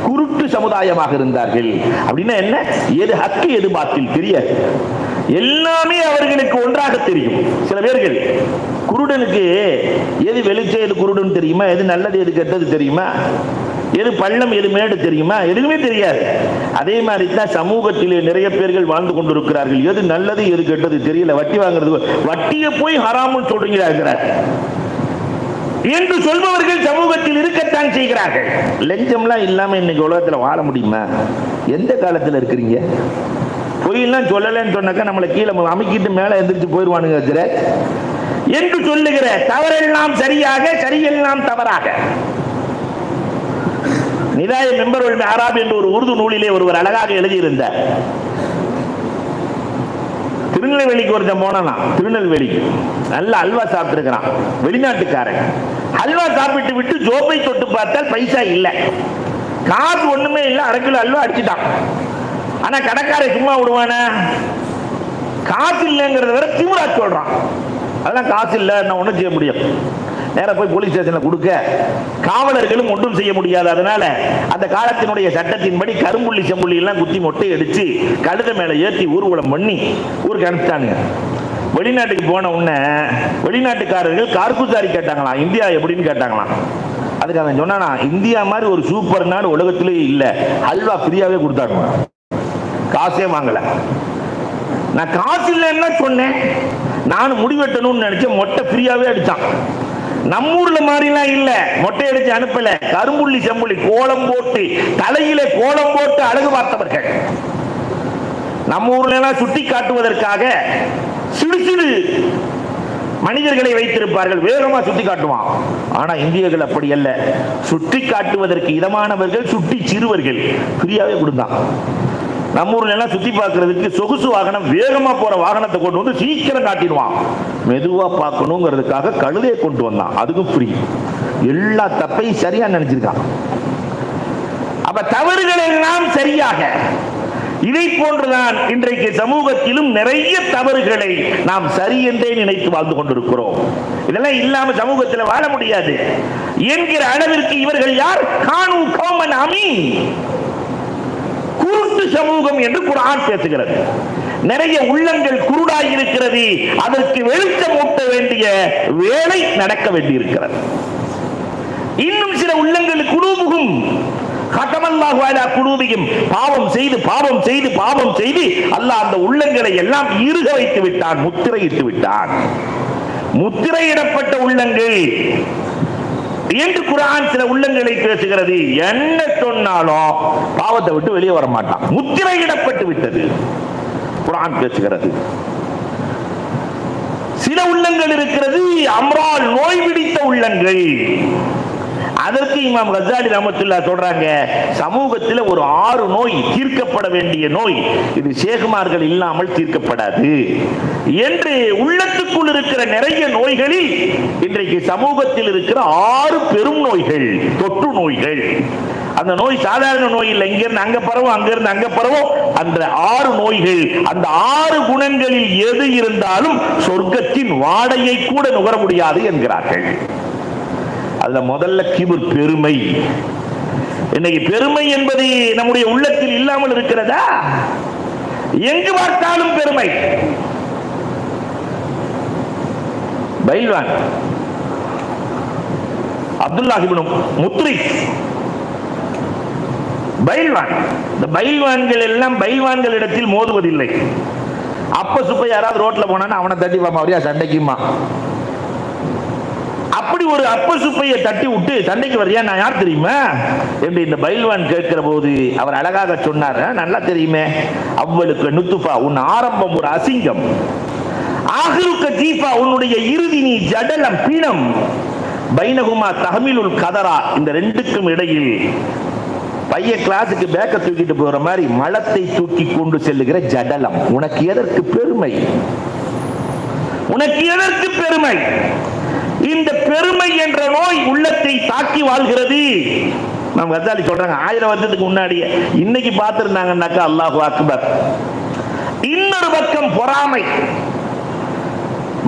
குருட்டு சமுதாயமாக இருந்தார்கள். அப்படின்னா என்ன? எது ஹக்கு எது பாத்தில் தெரியாது, எல்லாமே அவர்களுக்கு ஒன்றாக தெரியும். சில பேர்கள் குருடனுக்கு எது வெளிச்சம் எது குருடன் தெரியுமா? எது நல்லது எது கெட்டது தெரியுமா? எது பள்ளம் எது மேடு தெரியுமா? எதுவுமே தெரியாது. அதே மாதிரி தான் சமூகத்திலே நிறைய பேர்கள் வாழ்ந்து கொண்டிருக்கிறார்கள். எது நல்லது எது கெட்டது தெரியல. வட்டி வாங்குறது, வட்டியை போய் ஹராம்னு சொல்றீங்க என்று சொல்பவர்கள் சமூகத்தில் இருக்கத்தான் செய்கிறார்கள். லஞ்சம்லாம் இல்லாம இன்னைக்கு உலகத்தில் வாழ முடியுமா? எந்த காலத்தில் இருக்கிறீங்க? பொய்யெல்லாம் சொல்லலன்னு சொன்னாக்கா நம்மளை கீழே அமைக்கிட்டு மேலே எந்திரிச்சு போயிடுவானுங்க என்று சொல்லுகிற தவறெல்லாம் சரியாக, சரியெல்லாம் தவறாக. நிதாய மெம்பர் ஆராப் என்று ஒரு உருது நூலிலே ஒருவர் அழகாக எழுதியிருந்தார். திருநெல்வேலிக்கு ஒருத்தன் போனான். திருநெல்வேலிக்கு நல்ல அல்வா சாப்பிட்டு இருக்கிறான், வெளிநாட்டுக்காரன். அல்வா சாப்பிட்டு விட்டு ஜோப்பை தொட்டு பார்த்தால் பைசா இல்லை, காசு ஒண்ணுமே இல்லை. 1/2 கிலோ அல்வா அடிச்சுட்டான். ஆனா கடைக்காரை சும்மா விடுவானா? காசு இல்லைங்கிறத வரை திமிரா சொல்றான். அதெல்லாம் காசு இல்லை, நான் ஒன்றும் செய்ய முடியும். நேராக போய் போலீஸ் ஸ்டேஷனில் கொடுக்க காவலர்களும் ஒன்றும் செய்ய முடியாது. அதனால அந்த காலத்தினுடைய சட்டத்தின்படி கரும்புள்ளி செம்புள்ளி எல்லாம் குத்தி மொட்டை அடிச்சு கழுத மேலே ஏற்றி ஊர்வலம் பண்ணி ஊருக்கு அனுப்பிச்சானுங்க. வெளிநாட்டுக்கு போன உடனே வெளிநாட்டுக்காரர்கள் கார்குசாரி கேட்டாங்களாம், இந்தியா எப்படின்னு கேட்டாங்களாம். அதுக்கு அவன் சொன்னானா, இந்தியா மாதிரி ஒரு சூப்பர் நாடு உலகத்திலேயே இல்லை, ஹல்வா ஃப்ரீயாவே கொடுத்தாங்க, காசே வாங்கல. நான் காசு இல்லைன்னா சொன்னேன், நான் முடிவெட்டணும்னு நினைச்சேன், மொட்டை ஃப்ரீயாவே அடிச்சான். நம்ம ஊர்ல மாதிரிலாம் இல்ல, மொட்டை அடிச்சு அனுப்பல, கரும்புள்ளி செம்புள்ளி கோலம் போட்டு தலையிலே கோலம் போட்டு அழகு பார்த்தவர்கள். நம்ம ஊர்ல எல்லாம் சுட்டி காட்டுவதற்காக சிறு சிறு மனிதர்களை வைத்திருப்பார்கள், வேகமா சுட்டி காட்டுவான். ஆனா இந்தியர்கள் அப்படி அல்ல, சுட்டி காட்டுவதற்கு இதமானவர்கள் சுட்டி சிறுவர்கள் ஃப்ரீயாவே கொடுத்தான். நம்ம ஊர்ல எல்லாம் சுத்தி பார்க்கறதுக்கு சொகுசு வாகனம், வேகமா போற வாகனத்தை கொண்டு வந்து சீக்கிரம் காட்டிடுவான். மெதுவா பார்க்கணுங்கிறதுக்காக கழுதையை கொண்டு வந்தான், அதுக்கும் ஃப்ரீ. எல்லா தப்பையும் சரியா நினைச்சிருக்கான். அப்ப தவறுகள் எல்லாம் சரியாக. இதை போன்றுதான் இன்றைக்கு சமூகத்திலும் நிறைய தவறுகளை நாம் சரி என்றே நினைத்து வாழ்ந்து கொண்டிருக்கிறோம். இதெல்லாம் இல்லாம சமூகத்தில் வாழ முடியாது என்கிற அளவிற்கு இவர்கள் யார்? கானூ கௌமன் அமீன், குருட்டு சமூகம் என்று குர்ஆன் பேசுகிறது. நிறைய உள்ளங்கள் குருடாய் இருக்கிறது, அதற்கு வெளிச்சம் ஊட்ட வேண்டிய வேலை நடக்க வேண்டியிருக்கிறது. இன்னும் சில உள்ளங்கள் குலூபுகும் கதமல்லாஹு அலா குலூபிஹிம், பாவம் செய்து பாவம் செய்து பாவம் செய்து அல்லாஹ் அந்த உள்ளங்களை எல்லாம் இறுக வைத்து விட்டான், முத்திரையிட்டு விட்டான். முத்திரையிடப்பட்ட உள்ளங்கள் என்று குர்ஆன் சில உள்ளங்களை பேசுகிறது. என்ன சொன்னாலும் பாவத்தை விட்டு வெளியே வர மாட்டான், முத்திரையிடப்பட்டு விட்டது குர்ஆன் பேசுகிறது. சில உள்ளங்கள் இருக்கிறது அம்ரால், நோய் பிடித்த உள்ளங்கள். அதற்கு இமாம் கஸ்ஸாலி ரஹ்மத்துல்லாஹ் சொல்றாங்க, சமூகத்தில் ஒரு 6 நோய் தீர்க்கப்பட வேண்டிய நோய், இது ஷேகுமார்கள் இல்லாமல் தீர்க்கப்படாது என்று உள்ளத்துக்குள் இருக்கிற நிறைய நோய்களில் இன்றைக்கு சமூகத்தில் இருக்கிற 6 பெரும் நோய்கள், தொற்று நோய்கள். அந்த நோய் சாதாரண நோய் இல்லை, இங்கிருந்து அங்க பரவும் அங்கிருந்து அங்க பரவும். அந்த 6 நோய்கள், அந்த 6 குணங்களில் எது இருந்தாலும் சொர்க்கத்தின் வாடையை கூட நுகர முடியாது என்கிறார்கள். அதுல முதல்ல கிபுர், பெருமை. இன்னைக்கு பெருமை என்பது நம்முடைய உள்ளத்தில் இல்லாமல் இருக்கிறதா? எங்கு பார்த்தாலும் பெருமை. பைல்வான் அப்துல்லாஹ் இப்னு முத்ரிஃப் பைல்வான். இந்த பைல்வான்கள் எல்லாம் பைல்வான்களிடத்தில் மோதுவதில்லை. அப்ப சுப்பை யாராவது ரோட்ல போனான்னு அவனை தட்டி பாப்பா அப்படியா சண்டைக்குமா. அப்படி ஒரு அப்ப சுப்பையை தட்டி விட்டு சண்டைக்கு வரியா நான் யார் தெரியுமா என்று இந்த பைல்வான் கேட்கிற போது அவர் அழகாக சொன்னார், நல்லா தெரியுமே, அவ்வளுக்கு நுத்துஃபா உன் ஆரம்பம் ஒரு அசிங்கம், ஆகிருக்க ஜீஃபா உன்னுடைய இறுதி நீ ஜடலம் பிணம், பைனகுமா தஹமிலுல் கதரா இந்த ரெண்டுக்கும் இடையில் பையன் கிளாஸுக்கு பேக்க தூக்கிட்டு போற மாதிரி மலத்தை தூக்கி கொண்டு செல்லுகிற ஜடலம். உனக்கு எதற்கு பெருமை, உனக்கு எதற்கு பெருமை? இந்த பெருமை என்ற நோய் உள்ளத்தை தாக்கி வாழ்கிறது. நம்ம கசாலி சொல்றாங்க 1000 வருஷத்துக்கு முன்னாடியே, இன்னைக்கு பார்த்திருந்தாங்கன்னாக்கா அல்லாஹு அக்பர். இன்னொரு பக்கம் பொறாமை.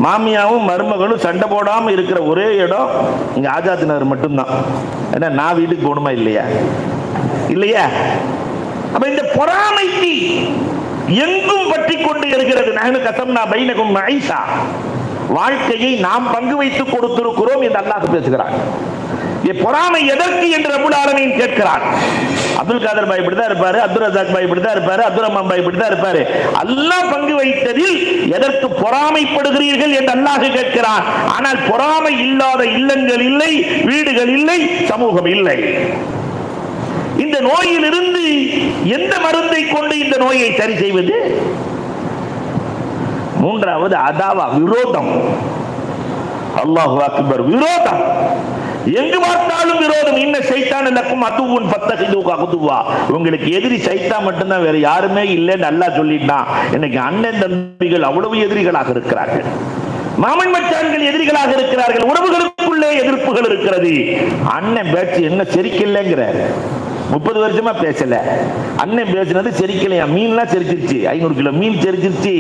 மாமியாவும் மருமகளும் சண்டை போடாம இருக்கிற ஒரே இடம் இங்க ஆஜாத் நகர் மட்டும்தான். ஏன்னா நான் வீட்டுக்கு போகணுமா இல்லையா இல்லையா? அப்ப இந்த பொறாமைக்கு எங்கும் பற்றி கொண்டு இருக்கிறது. நஹ்னு கஸம்னா பைனகும் மஈஷா, வாழ்க்கையை நாம் பங்கு வைத்து கொடுத்திருக்கிறோம் என்று அல்லாஹ் பேசுகிறார். பொறாமை எதற்கு என்று ரப்புல் ஆலமீன் கேட்கிறார். அப்துல் காதர் பாய் இப்படிதான் இருப்பாரு, அப்துல் ரஸாக் பாய் இப்படிதான் இருப்பாரு, அப்துல் ரஹ்மான் பாய் இப்படிதான் இருப்பாரு. அல்லாஹ் பங்கு வைத்ததில் எதற்கு பொறாமைப்படுகிறீர்கள் என்று அல்லாஹ் கேட்கிறார். ஆனால் பொறாமை இல்லாத இல்லங்கள் இல்லை, வீடுகள் இல்லை, சமூகம் இல்லை. இந்த நோயிலிருந்து எந்த மருந்தை கொண்டு இந்த நோயை சரி செய்வது? மூன்றாவது அதாவா, விரோதம். அல்லாஹு அக்பர், விரோதம். எங்கு பார்த்தாலும் விரோதம். இன்ன ஷைத்தான் லக்கும் அதுவுன் ஃபத்தஹிதுஹு அதுவா. உங்களுக்கு எதிரி சைத்தான் மட்டும்தான், வேற யாருமே இல்லைன்னு அல்லாஹ் சொல்லிட்டான். இன்னைக்கு அண்ணன் தம்பிகள் அவ்வளவு எதிரிகளாக இருக்கிறார்கள், மாமன் மச்சான்கள் எதிரிகளாக இருக்கிறார்கள், உறவுகளுக்குள்ளே எதிர்ப்புகள் இருக்கிறது. அண்ணன் பேச்சு என்ன செரிக்கலைங்கிற 30 வருஷமா பேசல. அண்ணன் பேசினது செரிக்கலையா, மீன்லாம் செரிச்சிருச்சு, 500 கிலோ மீன் செரிச்சிருச்சு,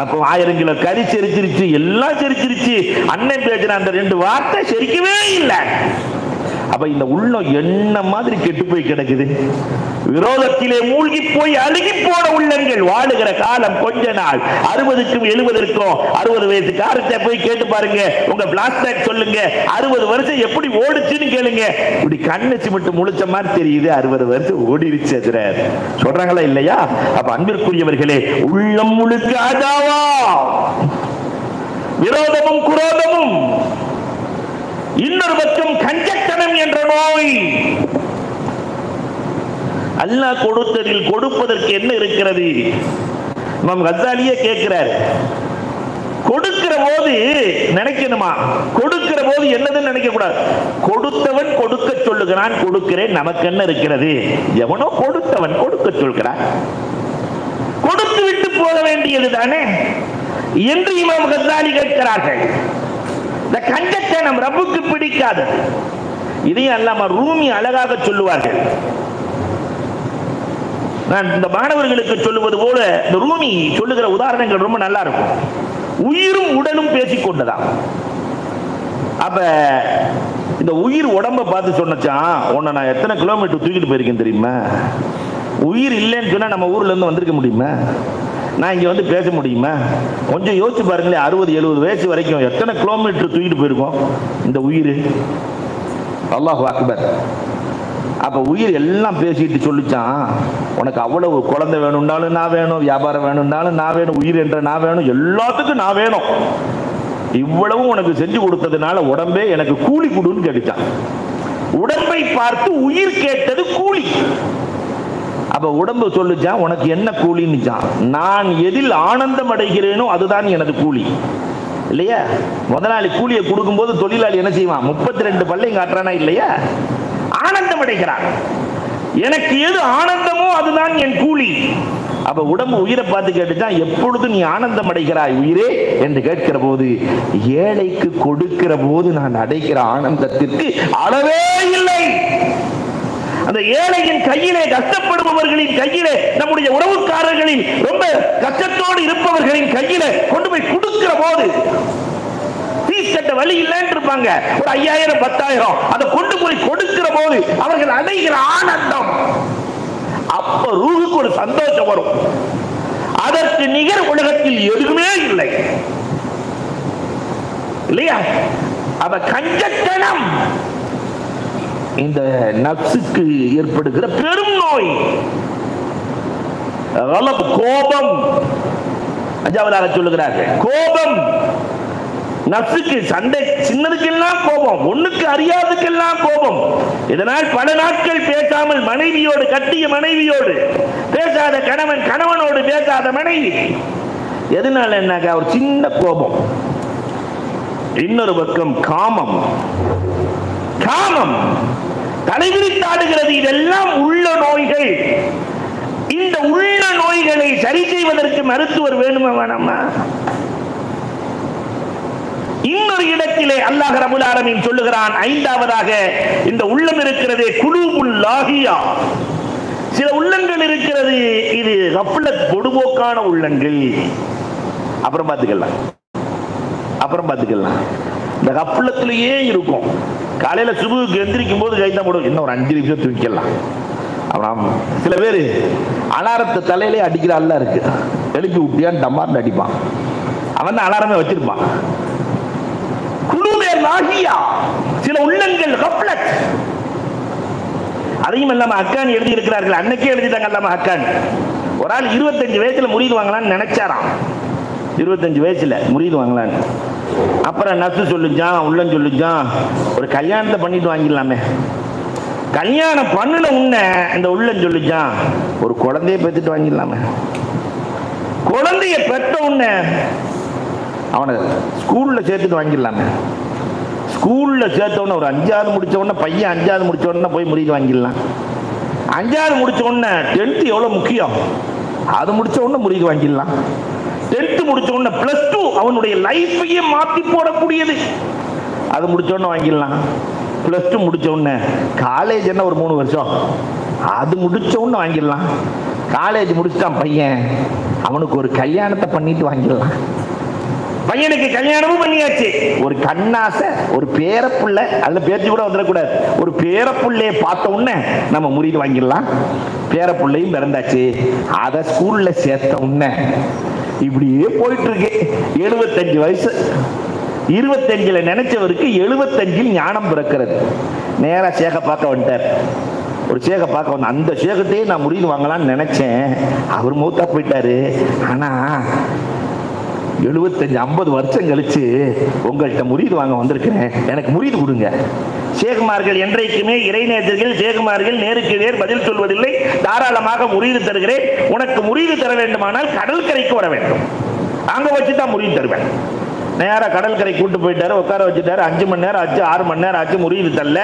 அப்போ 1000 கிலோ கறி செரிச்சிருச்சு, எல்லாம் செரிச்சிருச்சு. அண்ணன் பேசின அந்த 2 வார்த்தை செரிக்கவே இல்லை. அப்ப இந்த உள்ளம் என்ன மாதிரி கெட்டு போய் கிடக்குது. விரோதத்திலே மூழ்கி போய் அழுகி போன உள்ளங்கள் வாழுகிற காலம் கொஞ்ச நாள். 60க்கும் 70க்கும் 60 வயசுக்காரத்தை போய் கேட்டு பாருங்க, உங்க பிளாஸ்டாக் சொல்லுங்க, 60 வருஷம் எப்படி ஓடுச்சுன்னு கேளுங்க. இப்படி கண்ணச்சு மட்டும் முழிச்ச மாதிரி தெரியுது, 60 வருஷம் ஓடிருச்சு சொல்றாங்களா இல்லையா? அப்ப அன்பிற்குரியவர்களே, உள்ளம் முழுக்க அதாவா, விரோதமும் குரோதமும். இன்னொரு பக்கம் கஞ்சத்தனம் என்ற நோய். அல்லாஹ் கொடுத்ததில் கொடுப்பதற்கு என்ன இருக்கிறது? இமாம் கஸாலியே கேட்கிறார், கொடுக்கிற போது நினைக்கணுமா? கொடுக்கிற போது என்னதுன்னு நினைக்க கூடாது. கொடுத்தவன் கொடுக்க சொல்லுகிறான், கொடுக்கிறேன், நமக்கு என்ன இருக்கிறது? எவனோ கொடுத்தவன் கொடுக்க சொல்கிறான், கொடுத்து விட்டு போக வேண்டியது தானே என்று இமாம் கஸாலி கேட்கிறார்கள். இந்த கஞ்சத்தனம் ரப்புக்கு பிடிக்காது. இதையும் அல்லாம ரூமி அழகாக சொல்லுவார்கள். நான் இந்த மாணவர்களுக்கு சொல்லுவது போல இந்த ரூமி சொல்லுகிற உதாரணங்கள் ரொம்ப நல்லா இருக்கும். உயிரும் உடலும் பேசிக்கொண்டதான். அப்ப இந்த உயிர் உடம்ப பார்த்து சொன்னச்சான், உன்னை நான் எத்தனை கிலோமீட்டர் தூக்கிட்டு போயிருக்கேன் தெரியுமா? உயிர் இல்லைன்னு சொன்னா நம்ம ஊர்ல இருந்து வந்திருக்க முடியுமா? நான் இங்க வந்து பேச முடியுமா? கொஞ்சம் யோசிச்சு பாருங்களேன், 60-70 வயசு வரைக்கும் எத்தனை கிலோமீட்டர் தூக்கிட்டு போயிருக்கோம் இந்த உயிர். அல்லாஹு அக்பர். அப்ப உயிர் எல்லாம் பேசிட்டு சொல்லிச்சான், உனக்கு அவ்வளவு குழந்தை வேணும்னாலும் நான் வேணும், வியாபாரம் வேணும்னாலும் நான் வேணும், உயிர் என்ற நான் வேணும், எல்லாத்துக்கும் நான் வேணும். இவ்வளவு உனக்கு செஞ்சு கொடுத்ததுனால உடம்பே எனக்கு கூலி கொடுன்னு கேட்டுச்சான். உடம்பை பார்த்து உயிர் கேட்டது கூலி. அப்ப உடம்பு சொல்லுச்சான், உனக்கு என்ன கூலின்னுச்சான். நான் எதில் ஆனந்தம் அடைகிறேனோ அதுதான் எனது கூலி. இல்லையா? முதலாளி கூலியை கொடுக்கும் போது தொழிலாளி என்ன செய்வான்? 32 பல்லையும் காட்டுறானா இல்லையா? ஆனந்தம் அடைகிறான். எனக்கு எது ஆனந்தமோ அதுதான் என் கூலி. அப்ப உடம்பு உயிரை பார்த்து கேட்டுச்சான், எப்பொழுது நீ ஆனந்தம் அடைகிறாய் உயிரே என்று கேட்கிற போது, ஏழைக்கு கொடுக்கிற போது நான் அடைகிற ஆனந்தத்திற்கு அளவே இல்லை. அந்த ஏழையின் கையிலே, கஷ்டப்படுபவர்களின் கையிலே, நம்முடைய உறவுக்காரர்களின் ரொம்ப கஷ்டத்தோடு இருப்பவர்களின் கையிலே கொண்டு போய் கொடுக்கிற போது, ஃபீஸ் கட்ட வழி இல்லைன்னு இருப்பாங்க, ஒரு 5000 10,000 அதை கொண்டு போய் கொடுக்கிற போது அவர்கள் அடைகிற ஆனந்தம், அப்ப ரூஹுக்கு ஒரு சந்தோஷம் வரும். அதற்கு நிகர் உலகத்தில் எதுவுமே இல்லை. இல்லையா? அவ கஞ்சத்தனம் இந்த நப்சுக்கு ஏற்படுகிற பெரும் நோய். கோபம். அஞ்சாவதாக சொல்லுகிறார்கள் கோபம். நப்சுக்கு சண்டை, சின்னதுக்கெல்லாம் கோபம், ஒண்ணுக்கு அறியாதுக்கெல்லாம் கோபம். இதனால் பல நாட்கள் பேசாமல் மனைவியோடு, கட்டிய மனைவியோடு பேசாத கணவன், கணவனோடு பேசாத மனைவி. எதனால என்ன? ஒரு சின்ன கோபம். இன்னொரு பக்கம் காமம். காமம் தலைவிரித்தாடுகிறது. இதெல்லாம் உள்ள நோய்கள். இந்த உள்ள நோய்களை சரி செய்வதற்கு மருத்துவர் வேணுமா வேணாமா? இன்னொரு இடத்திலே அல்லாஹ் ரப்பல் ஆலமீன் சொல்லுகிறான், ஐந்தாவதாக இந்த உள்ளம் இருக்கிறது குலூபுல் லாஹியா. சில உள்ளங்கள் இருக்கிறது, இது கஃப்லத், பொடுபோக்கான உள்ளங்கள். அப்புறம் பார்த்துக்கலாம். இந்த கஃப்லத்திலேயே இருக்கும். காலையில சுபுக்கு எந்திரிக்கும் போது கைதான் போடும், இன்னும் ஒரு 5 நிமிஷம் தூக்கிடலாம். அப்புறம் சில பேர் அலாரத்தை தலையிலே அடிக்கிற அல்ல இருக்கு, எழுப்பி விட்டியான்னு டம்மார்னு அடிப்பான். அவன் தான் அலாரமே வச்சிருப்பான். குலூபே லாஹியா, சில உள்ளங்கள் கஃப்லத். அதையும் இல்லாம அக்கான் எழுதி இருக்கிறார்கள், அன்னைக்கே எழுதிட்டாங்க அல்லாம அக்கான். ஒரு ஆள் 25 வயசுல முரீது வாங்கலான்னு நினைச்சாராம். 25 வயசுல முரீது வாங்கலான்னு. அப்புறம் நப்சு சொல்லுச்சான், உள்ளம் சொல்லுச்சான், ஒரு கல்யாணத்தை பண்ணிட்டு வாங்கிடலாமே. கல்யாணம் பண்ணல உன்ன இந்த உள்ளம் சொல்லுச்சான், ஒரு குழந்தைய பெற்றுட்டு வாங்கிடலாமே. குழந்தைய பெற்ற உன்ன அவனை ஸ்கூல்ல சேர்த்துட்டு வாங்கிடலாமே. ஸ்கூல்ல சேர்த்த உடனே ஒரு 5வது முடிச்ச உடனே, பையன் 5வது முடிச்ச உடனே போய் முரீது வாங்கிடலாம். 5வது முடிச்ச உடனே 10th எவ்வளவு முக்கியம், அது முடிச்ச உடனே முரீது வாங்கிடலாம். 10th முடிச்ச உடனே +2 அவனுடைய லைஃபையே மாத்தி போடக்கூடியது, அது முடிச்ச உடனே வாங்கிடலாம். +2 முடிச்ச உடனே காலேஜ் என்ன ஒரு 3 வருஷம், அது முடிச்ச உடனே வாங்கிடலாம். காலேஜ் முடிச்சிட்டான் பையன், அவனுக்கு ஒரு கல்யாணத்தை பண்ணிட்டு வாங்கிடலாம். பையனுக்கு கல்யாணமும் பண்ணியாச்சு, ஒரு கண்ணாசை, ஒரு பேரப்புள்ள, அல்ல பேச்சு கூட வந்துடக்கூடாது, ஒரு பேரப்புள்ளைய பார்த்த உடனே நம்ம முரீது வாங்கிடலாம். பேரப்புள்ளையும் பிறந்தாச்சு, அதை ஸ்கூல்ல சேர்த்த உடனே இப்படியே போயிட்டு இருக்கு. 75 வயசு, 25ல நினைச்சவருக்கு 75ல் ஞானம் பிறக்கிறது. நேரா சேக பார்க்க வந்துட்டார். ஒரு சேக பார்க்க வந்து, அந்த சேகத்தையே நான் முரீது வாங்கலாம்னு நினைச்சேன், அவர் மூத்தா போயிட்டாரு. ஆனா 75-50 வருஷம் கழிச்சு உங்கள்கிட்ட முரீது வாங்க வந்திருக்கிறேன், எனக்கு முரீது கொடுங்க. சேகுமார்கள் என்றைக்குமே இறைநேசர்கள், சேகுமார்கள் நேருக்கு நேர் பதில் சொல்வதில்லை. தாராளமாக முரீது தருகிறேன். உனக்கு முரீது தர வேண்டுமானால் கடற்கரைக்கு வர வேண்டும், அங்க வச்சுதான் முரீது தருவேன். நேரா கடற்கரை கூட்டு போயிட்டாரு, உட்கார வச்சுட்டாரு. 5 மணி நேரம் ஆச்சு, 6 மணி நேரம் ஆச்சு, முரீது தரல.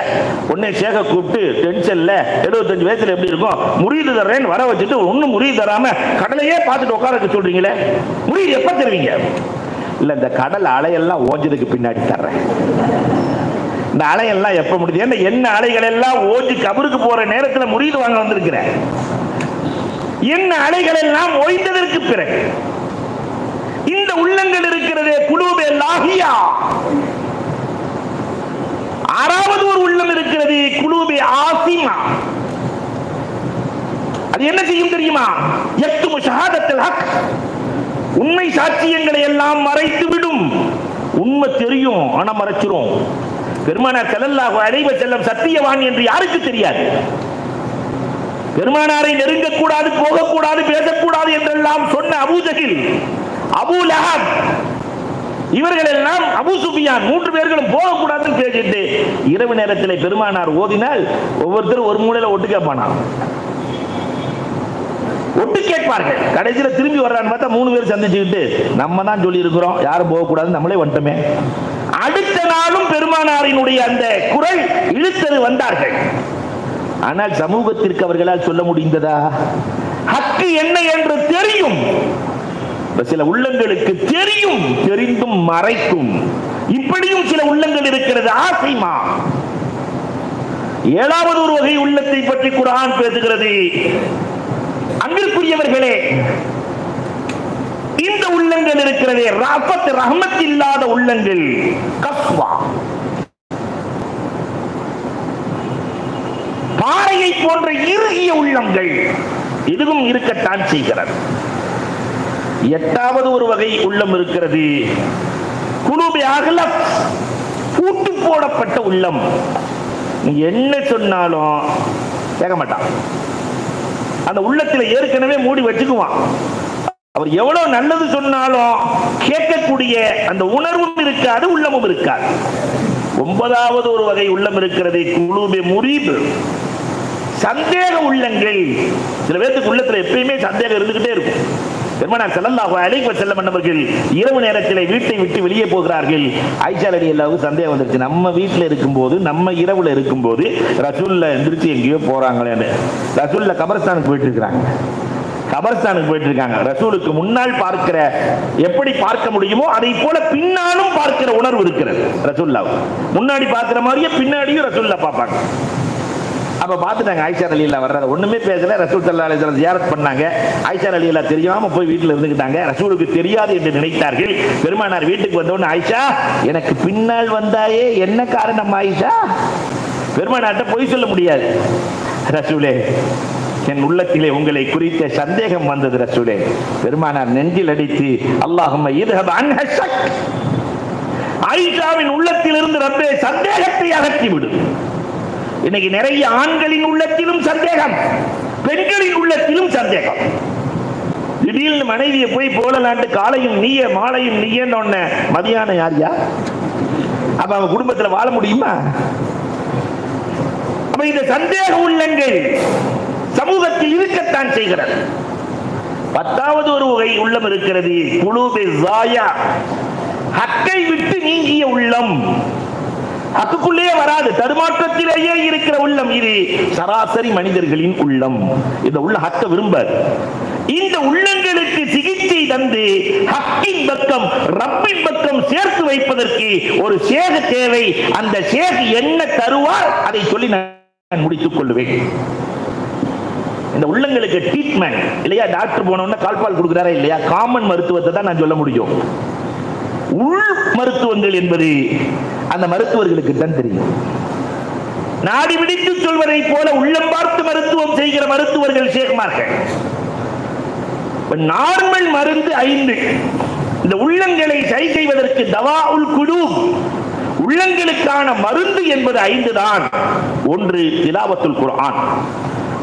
உடனே சேக கூப்பிட்டு, டென்ஷன்ல 75 வயசுல எப்படி இருக்கும், முரீது தர்றேன்னு வர வச்சுட்டு ஒன்னும் முரீது தராம கடலையே பார்த்துட்டு உட்கார வச்சு சொல்றீங்களே, முரீது எப்ப தருவீங்க? இல்ல, இந்த கடல் அலையெல்லாம் ஓஞ்சதுக்கு பின்னாடி தர்றேன். இந்த அலையெல்லாம் எப்ப முடியுது, என்ன அலைகள் எல்லாம் ஓஞ்சி கபருக்கு போற நேரத்தில் முரீது வாங்க வந்திருக்கிறேன். என்ன அலைகள் எல்லாம் ஓய்ந்ததற்கு பிறகு இந்த உள்ளங்கள் இருக்கிறதே குலூபே லாஹியா. 6வது ஒரு உள்ளம் இருக்கிறது, குலூபே ஆசிமா. அது என்ன செய்யும் தெரியுமா? யக்துமு ஷஹாதத்துல் ஹக், உண்மை சாட்சியங்களை எல்லாம் மறைத்து விடும். உண்மை தெரியும், ஆனா மறைச்சிரும். பெருமானார் ஸல்லல்லாஹு அலைஹி வஸல்லம் சத்தியவான் என்று யாருக்கு தெரியாது? பெருமானாரை நெருங்கக்கூடாது, போகக்கூடாது, பேசக்கூடாது என்றெல்லாம் சொன்ன அபூ ஜஹில், அபூ லஹப், இவர்கள் எல்லாம், அபூ சுஃபியான், 3 பேர்களும் போகக்கூடாதுன்னு பேசிட்டு இரவு நேரத்தில் பெருமானார் ஓதினால் ஒவ்வொருத்தரும் ஒரு மூலையில ஒட்டு கேட்பானா, ஒட்டு கேட்பார்கள். கடைசியில் திரும்பி வர்றான்னு பார்த்தா 3 பேர் சந்திச்சுக்கிட்டு, நம்ம தான் சொல்லி இருக்கிறோம் யாரும் போகக்கூடாது, நம்மளே வந்துட்டோமே. அடுத்த நாளும் பெருமானாரினுடைய அந்த குரல் இழுத்தது வந்தார்கள். ஆனால் சமூகத்திற்கு அவர்களால் சொல்ல முடிந்ததா? ஹக்கு என்ன என்று தெரியும், சில உள்ளங்களுக்கு தெரியும், தெரிந்தும் மறைக்கும். இப்படியும் சில உள்ளங்கள் இருக்கிறது, ஆசைமா. 7வது ஒரு வகை உள்ளத்தை பற்றி குர்ஆன் பேசுகிறது. அன்பிற்குரியவர்களே, இந்த உள்ளங்கள் இருக்கிறதே, ரஃபத், ரஹ்மத் இல்லாத உள்ளங்கள், கஸ்வா, பாறையை போன்ற இறுகிய உள்ளங்கள், இதுவும் இருக்கத்தான் செய்கிறது. 8வது ஒரு வகை உள்ளம் இருக்கிறது, குலூபே அக்லப், பூட்டு போடப்பட்ட உள்ளம். நீ என்ன சொன்னாலும் கேட்க மாட்டான். அந்த உள்ளத்தில் ஏற்கனவே மூடி வச்சுக்குவான். அவர் எவ்வளவு நல்லது சொன்னாலும் கேட்கக்கூடிய அந்த உணர்வும் இருக்காது, உள்ளமும் இருக்காது. 9வது ஒரு வகை உள்ளம் இருக்கிறது, குலூபே முரீப், சந்தேக உள்ளங்கள். சில பேருக்கு உள்ளத்துல எப்பயுமே சந்தேகம் இருந்துகிட்டே இருக்கும். பெருமானார் ஸல்லல்லாஹு அலைஹி வஸல்லம் அவர்கள் இரவு நேரத்தில் வீட்டை விட்டு வெளியே போகிறார்கள். ஆயிஷா ரலியல்லாஹு சந்தேகம் வந்துருச்சு. நம்ம வீட்டில் இருக்கும்போது, நம்ம இரவுல இருக்கும்போது ரசூலுல்லாஹ் எந்திரிச்சு எங்கேயோ போறாங்களேன்னு ரசூலுல்லாஹ் கபர்ஸ்தானுக்கு போயிட்டு இருக்காங்க. ரசூலுக்கு முன்னால் பார்க்கிற எப்படி பார்க்க முடியுமோ அதை போல பின்னாலும் பார்க்கிற உணர்வு இருக்கிறது. ரசூலுல்லாஹ் முன்னாடி பார்க்கிற மாதிரியே பின்னாடியும் ரசூலுல்லாஹ் பார்ப்பாங்க. அப்ப பார்த்துட்டாங்க ஆயிஷா ரலியல்லாஹு வர்றத, ஒண்ணுமே பேசல. ரசூல் ஸல்லல்லாஹு அலைஹி வஸல்லம் ஜியாரத் பண்ணாங்க. ஆயிஷா ரலியல்லாஹு தெரியாம போய் வீட்டில் இருந்துக்கிட்டாங்க. ரசூலுக்கு தெரியாது என்று நினைத்தார்கள். பெருமானார் வீட்டுக்கு வந்தோன்னு, ஆயிஷா எனக்கு பின்னால் வந்தாயே, என்ன காரணம் ஆயிஷா? பெருமானார்ட்ட பொய் சொல்ல முடியாது. ரசூலே, என் உள்ளத்திலே உங்களை குறித்த சந்தேகம் வந்தது ரசூலே. பெருமானார் நெஞ்சில் அடித்து, அல்லாஹும்ம இத்ஹப் அன்ஹ ஷக், ஆயிஷாவின் உள்ளத்திலிருந்து ரப்பே சந்தேகத்தை அகற்றி விடு. இன்னைக்கு நிறைய ஆண்களின் உள்ளத்திலும் சந்தேகம், பெண்களின் உள்ளத்திலும் சந்தேகம். திடீர்னு மனைவியை போய் போலலாண்டு காலையும் நீயே மாலையும் நீயன்னு மதியானம் யாரியா? அப்ப அவங்க குடும்பத்துல வாழ முடியுமா? அப்ப இந்த சந்தேக உள்ளங்கள் சமூகத்தில் இருக்கத்தான் செய்கிறது. 10வது ஒரு வகை உள்ளம் இருக்கிறது, குலூபே ஸாயா, ஹக்கை விட்டு நீங்கிய உள்ளம். ஹக்குக்குள்ளே வராது, தடுமாற்றத்திலேயே இருக்கிற உள்ளம். இது சராசரி மனிதர்களின் உள்ளம். இந்த உள்ள ஹக்க விரும்பாது. இந்த உள்ளங்களுக்கு சிகிச்சை தந்து ஹக்கின் பக்கம், ரப்பின் பக்கம் சேர்த்து வைப்பதற்கு ஒரு ஷேக் தேவை. அந்த ஷேக் என்ன தருவார் அதை சொல்லி நான் முடித்துக் கொள்வேன். இந்த உள்ளங்களுக்கு ட்ரீட்மெண்ட் இல்லையா? டாக்டர் போனோம்னா கால்பால் கொடுக்குறாரா இல்லையா? காமன் மருத்துவத்தை தான் நான் சொல்ல முடியும். உள் மருத்துவங்கள் என்பது அந்த மருத்துவர்களுக்கு தான் தெரியும். நாடி பிடித்து சொல்வதை போல உள்ளம் பார்த்து மருத்துவம் செய்கிற மருத்துவர்கள் ஷேக்மார்கள். நார்மல் மருந்து 5. இந்த உள்ளங்களை சரி செய்வதற்கு தவாஉல் குலூப், உள்ளங்களுக்கான மருந்து என்பது 5 தான். 1 திலாவத்துல் குர்ஆன்,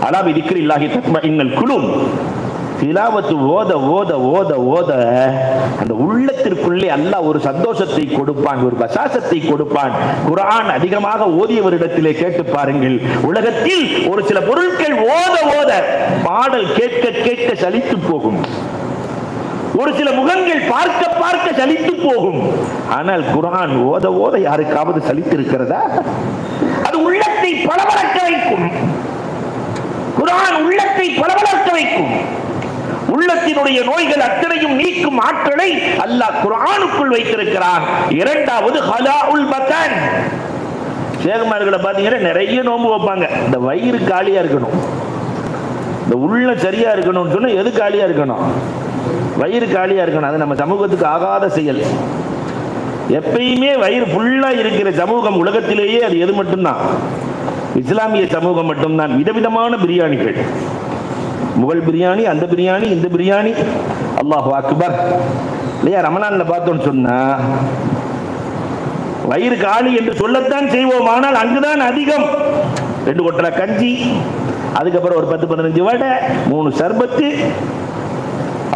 அலா பிதிக்ரில்லாஹி தத்மஇன்னுல் குலூப். திலாவத்து ஓத ஓத ஓத ஓத அந்த உள்ளத்திற்குள்ளே அல்லாஹ் ஒரு சந்தோஷத்தை கொடுப்பான், ஒரு பசாசத்தை கொடுப்பான். குர்ஆன் அதிகமாக ஓதியவரிடத்திலே கேட்டு பாருங்கள். உலகத்தில் ஒரு சில பொருட்கள் ஓத ஓத பாடல் கேட்க கேட்க சலித்து போகும். ஒரு சில முகங்கள் பார்க்க பார்க்க சலித்து போகும். ஆனால் குர்ஆன் ஓத ஓத யாருக்காவது சலித்து இருக்கிறதா? அது உள்ளத்தை பளபளக்க வைக்கும். குர்ஆன் உள்ளத்தை பளபளக்க வைக்கும். உள்ளத்தினுடைய நோய்கள் அத்தனையும் நீக்கும் ஆற்றலை அல்லாஹ் குர்ஆனுக்குள் வைத்திருக்கிறான். 2வது ஹலாஉல் பதன். ஷேக்மார்களை பார்த்தீங்கன்னா நிறைய நோன்பு வைப்பாங்க. இந்த வயிறு காலியா இருக்கணும், இந்த உள்ள சரியா இருக்கணும்னு சொன்னா எது காலியா இருக்கணும்? வயிறு காலியா இருக்கணும். அது நம்ம சமூகத்துக்கு ஆகாத செயல். எப்பயுமே வயிறு ஃபுல்லா இருக்கிற சமூகம் உலகத்திலேயே அது எது மட்டும்தான்? இஸ்லாமிய சமூகம் மட்டும்தான். விதவிதமான பிரியாணிகள், முகல் பிரியாணி, அந்த பிரியாணி, இந்த பிரியாணி, அல்லாஹு அக்பர் இல்லையா? ரமலான்ல பார்த்தோம்னு சொன்னா வயிறு காலி என்று சொல்லத்தான் செய்வோம். ஆனால் அங்குதான் அதிகம். 2 கொட்டரை கஞ்சி, அதுக்கப்புறம் ஒரு 10-15 வடை, 3 சர்பத்து,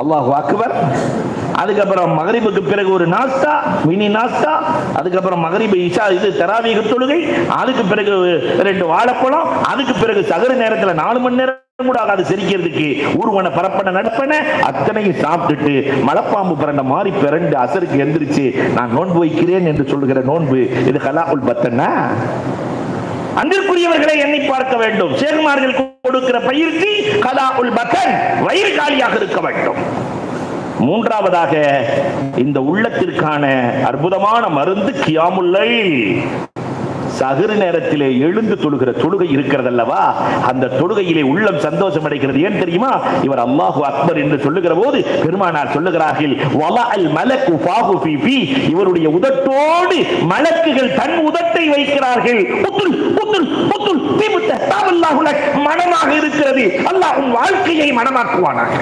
அல்லாஹு அக்பர். அதுக்கப்புறம் மகரிபுக்கு பிறகு ஒரு நாஸ்தா, மினி நாஸ்தா. அதுக்கப்புறம் மகரிபு இஷா இது தராவீஹ் தொழுகை. அதுக்கு பிறகு 2 வாழைப்பழம். அதுக்கு பிறகு சகரு நேரத்தில் 4 மணி நேரம் கூட ஆகாது செரிக்கிறதுக்கு ஊர்வன பரப்பன நடப்பன அத்தனையும் சாப்பிட்டுட்டு மலப்பாம்பு பிறண்ட மாதிரி பிறண்டு அசருக்கு எந்திரிச்சு நான் நோன்பு வைக்கிறேன் என்று சொல்லுகிற நோன்பு இது ஹலாஉல் பத்தன்னா? அங்கிருக்குரியவர்களை எண்ணி பார்க்க வேண்டும். ஷேக்மார்கள் கொடுக்கிற பயிற்சி ஹலாஉல் பத்தன், வயிறு காலியாக இருக்க வேண்டும். 3வதாக இந்த உள்ளத்திற்கான அற்புதமான மருந்து கியாமுல் லைல். சஹர் நேரத்திலே எழுந்து தொழுகிற தொழுகை இருக்கிறது அல்லவா? அந்த தொழுகையிலே உள்ளம் சந்தோஷம் அடைகிறது. ஏன் தெரியுமா? இவர் அல்லாஹு அக்பர் என்று சொல்லுகிற போது பெருமானார் சொல்லுகிறார்கள், வலஅல் மலக்கு ஃபாஹு ஃபீ ஃபீ, இவருடைய உதட்டோடு மலக்குகள் தன் உதட்டை வைக்கிறார்கள். புத்துல் புத்துல் புத்துல் திமுத்த தவல்லாஹு லக், மனமாக இருக்கிறது. அல்லாஹ் உன் வாழ்க்கையை மனமாக்குவானாக.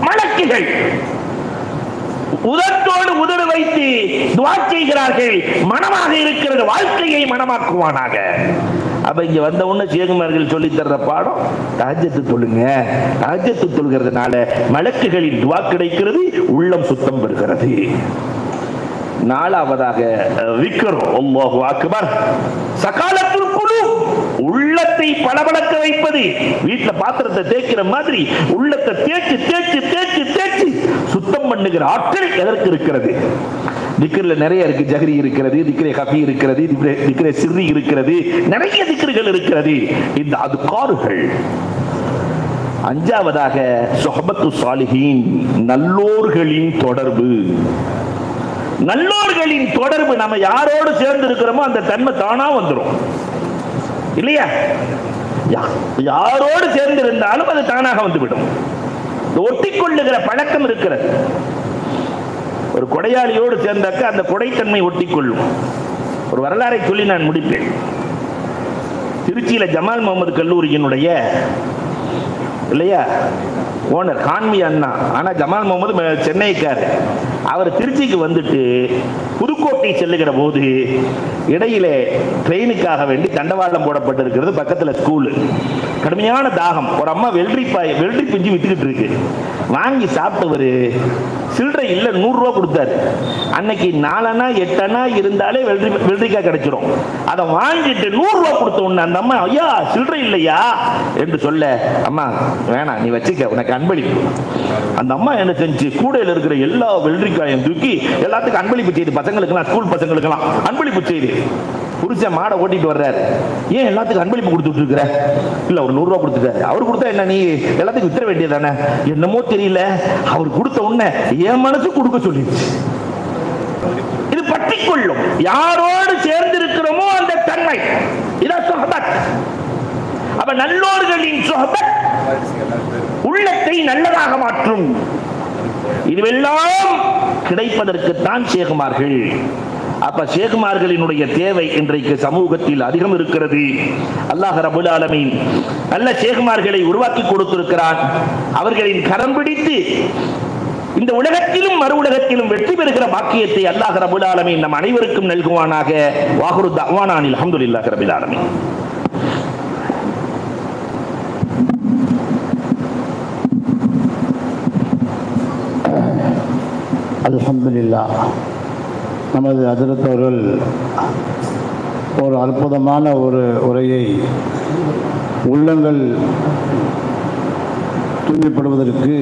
மலக்குகள் உதட்டோடு உதடு வைத்து துஆ செய்கிறார்கள். மனமாக இருக்கிறது, வாழ்க்கையை மனமாக்குவானாக. அப்ப இங்க வந்த உடனே சேகுமார்கள் சொல்லி தர்ற பாடம் தஹஜ்ஜத் தொழுங்க. தஹஜ்ஜத் தொழுகிறதுனால மலக்குகளின் துஆ கிடைக்கிறது, உள்ளம் சுத்தம் பெறுகிறது. நாலாவதாக விக்ர், அல்லாஹு அக்பர், சகாலத்துல் குலூப், உள்ளத்தை பளபளக்க வைப்பது. வீட்டுல பாத்திரத்தை தேய்க்கிற மாதிரி உள்ளத்தை தேய்ச்சி தேய்ச்சி தேய்ச்சி தேய்ச்சி சுத்தம் பண்ணுகிற ஆற்றல் எதற்கு இருக்கிறது? திக்ர்ல நிறைய இருக்கு. ஜஹரி இருக்கிறது, திக்ரே ஹஃபி இருக்கிறது, திக்ரே சிர்ரி இருக்கிறது, நிறைய திக்ர்கள் இருக்கிறது. இந்த அதுகார்கள். அஞ்சாவதாக சுஹபத்து சாலிஹீன், நல்லோர்களின் தொடர்பு. நல்லோர்களின் தொடர்பு. நம்ம யாரோடு சேர்ந்து இருக்கிறோமோ அந்த தன்மை தானா வந்துடும் இல்லையா? யாரோடு சேர்ந்து இருந்தாலும் அது தானாக வந்துவிடும். ஒட்டிக்கொள்ளுகிற பழக்கம் இருக்கிறது. ஒரு கொடையாளியோடு சேர்ந்தாக்க அந்த கொடைத்தன்மை ஒட்டிக்கொள்ளும். ஒரு வரலாறை சொல்லி நான் முடிப்பேன். திருச்சியில ஜமால் முகமது கல்லூரியினுடைய இல்லையா ஓனர் கான்மி அண்ணா, ஆனா ஜமால் முகமது சென்னைக்கார். அவர் திருச்சிக்கு வந்துட்டு புதுக்கோட்டை செல்லுகிற போது இடையிலே ட்ரெயினுக்காக வேண்டி தண்டவாளம் போடப்பட்டிருக்கிறது. பக்கத்தில் ஸ்கூலு. கடுமையான தாகம். ஒரு அம்மா வெள்ளரி பிஞ்சு வித்துக்கிட்டு இருக்கு. வாங்கி சாப்பிட்டவர் சில்லறை இல்லை, 100 ரூபா கொடுத்தாரு. அன்னைக்கு 4 அணா 8 அணா இருந்தாலே வெள்ளரிக்காய் கிடைச்சிடும். அதை வாங்கிட்டு 100 ரூபா கொடுத்த உடனே அந்த அம்மா, ஐயா சில்லறை இல்லையா என்று சொல்ல, அம்மா வேணாம் நீ வச்சுக்க, உனக்கு அன்பளிப்பு. அந்த அம்மா என்ன செஞ்சு கூடையில் இருக்கிற எல்லா வெள்ளரிக்காயும் தூக்கி எல்லாத்துக்கும் அன்பளிப்பு செய்து, பசங்களுக்கெல்லாம் ஸ்கூல் பசங்களுக்கெல்லாம் அன்பளிப்பு செய்து. புருஷன் மாடை ஓட்டிட்டு வர்றாரு. ஏன் எல்லாத்துக்கும் அன்பளிப்பு கொடுத்துட்டு இருக்கிற? இல்ல ஒரு 100 ரூபா கொடுத்துட்டாரு. அவர் கொடுத்தா என்ன, நீ எல்லாத்துக்கும் வித்துற வேண்டியதானே? என்னமோ தெரியல, அவர் கொடுத்த உடனே என் மனசு கொடுக்க சொல்லிடுச்சு. இது பற்றிக்கொள்ளும். யாரோடு சேர்ந்து இருக்கிறோமோ அந்த தன்மை. இதான் சுஹபத். அப்ப நல்லோர்களின் சுஹபத் உள்ளத்தை நல்லதாக மாற்றும். இதுவெல்லாம் கிடைப்பதற்குத்தான் ஷேகுமார்கள். அப்ப ஷேகுமார்களினுடைய தேவை இன்றைக்கு சமூகத்தில் அதிகம் இருக்கிறது. அல்லாஹ் ரப்பல் ஆலமீன் நல்ல ஷேகுமார்களை உருவாக்கி கொடுத்திருக்கிறான். அவர்களின் கரம் பிடித்து இந்த உலகத்திலும் மறு உலகத்திலும் வெற்றி பெறுகிற பாக்கியத்தை அல்லாஹ் ரப்பல் ஆலமீன் நம் அனைவருக்கும் நல்குவானாக. வாஹிரு தஅவானா அல்ஹம்துலில்லாஹி ரப்பில் ஆலமீன். அல்ஹம்துலில்லாஹ். நமது ஹஜ்ரத் அவர்கள் ஒரு அற்புதமான ஒரு உரையை உள்ளங்கள் தூய்மைப்படுவதற்கு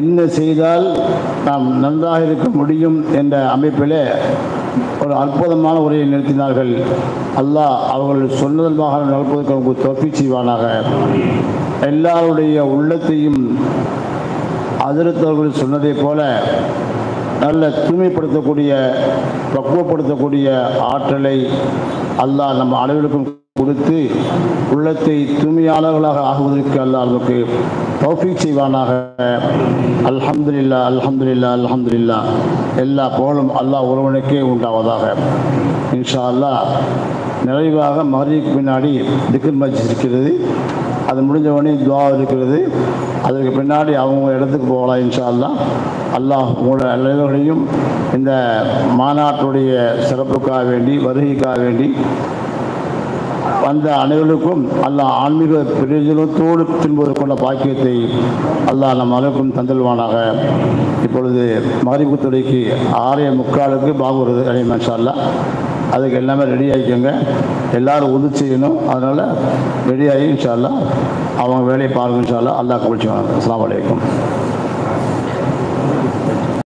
என்ன செய்தால் நாம் நன்றாக இருக்க முடியும் என்ற அமைப்பில் ஒரு அற்புதமான உரையை நிறுத்தினார்கள். அல்லாஹ் அவர்கள் சொன்னதற்காக நடப்பதற்கு அவங்க தௌஃபீக் செய்வானாக. எல்லாருடைய உள்ளத்தையும் ஹஜ்ரத் அவர்கள் சொன்னதை போல நல்ல தூய்மைப்படுத்தக்கூடிய, பக்குவப்படுத்தக்கூடிய ஆற்றலை அல்லாஹ் நம்ம அனைவருக்கும் கொடுத்து உள்ளத்தை தூய்மையாளர்களாக ஆகுவதற்கு அல்லாஹ் நமக்கு தௌஃபீக் செய்வானாக. அல்ஹம்துலில்லாஹ், அல்ஹம்துலில்லாஹ், அல்ஹம்துலில்லாஹ். எல்லா புகழும் அல்லாஹ் ஒருவனுக்கே உண்டாவதாக. இன்ஷா அல்லாஹ் நிறைவாக மகரிக்கு பின்னாடி திக்ர் மஜ்லிஸ் இருக்கிறது. அது முடிஞ்ச உடனே துஆ இருக்கிறது. அதற்கு பின்னாடி அவங்க இடத்துக்கு போகலாம் இன்ஷா அல்லாஹ். அல்லாஹ் உங்களுடைய அனைவர்களையும் இந்த மாநாட்டுடைய சிறப்புக்காக வேண்டி, வருகைக்காக வேண்டி வந்த அனைவருக்கும் அல்லாஹ் ஆன்மீக பிரயோஜனத்தோடு திரும்புவதற்குள்ள பாக்கியத்தை அல்லாஹ் நம் அனைவருக்கும் தந்தல்வானாக. இப்பொழுது மகரிபு தொழுகைக்கு 6:45 பாகுறது அலைமா இன்ஷா அல்லாஹ். அதுக்கு எல்லாமே ரெடி ஆகிக்கோங்க. எல்லோரும் உதவி செய்யணும். அதனால் ரெடி ஆகி இன்ஷா அல்லாஹ் அவங்க வேலையை பாருங்கள் இன்ஷா அல்லாஹ். அல்லாஹ் கபூல் செய்வாங்க. அஸ்ஸலாமு அலைக்கும்.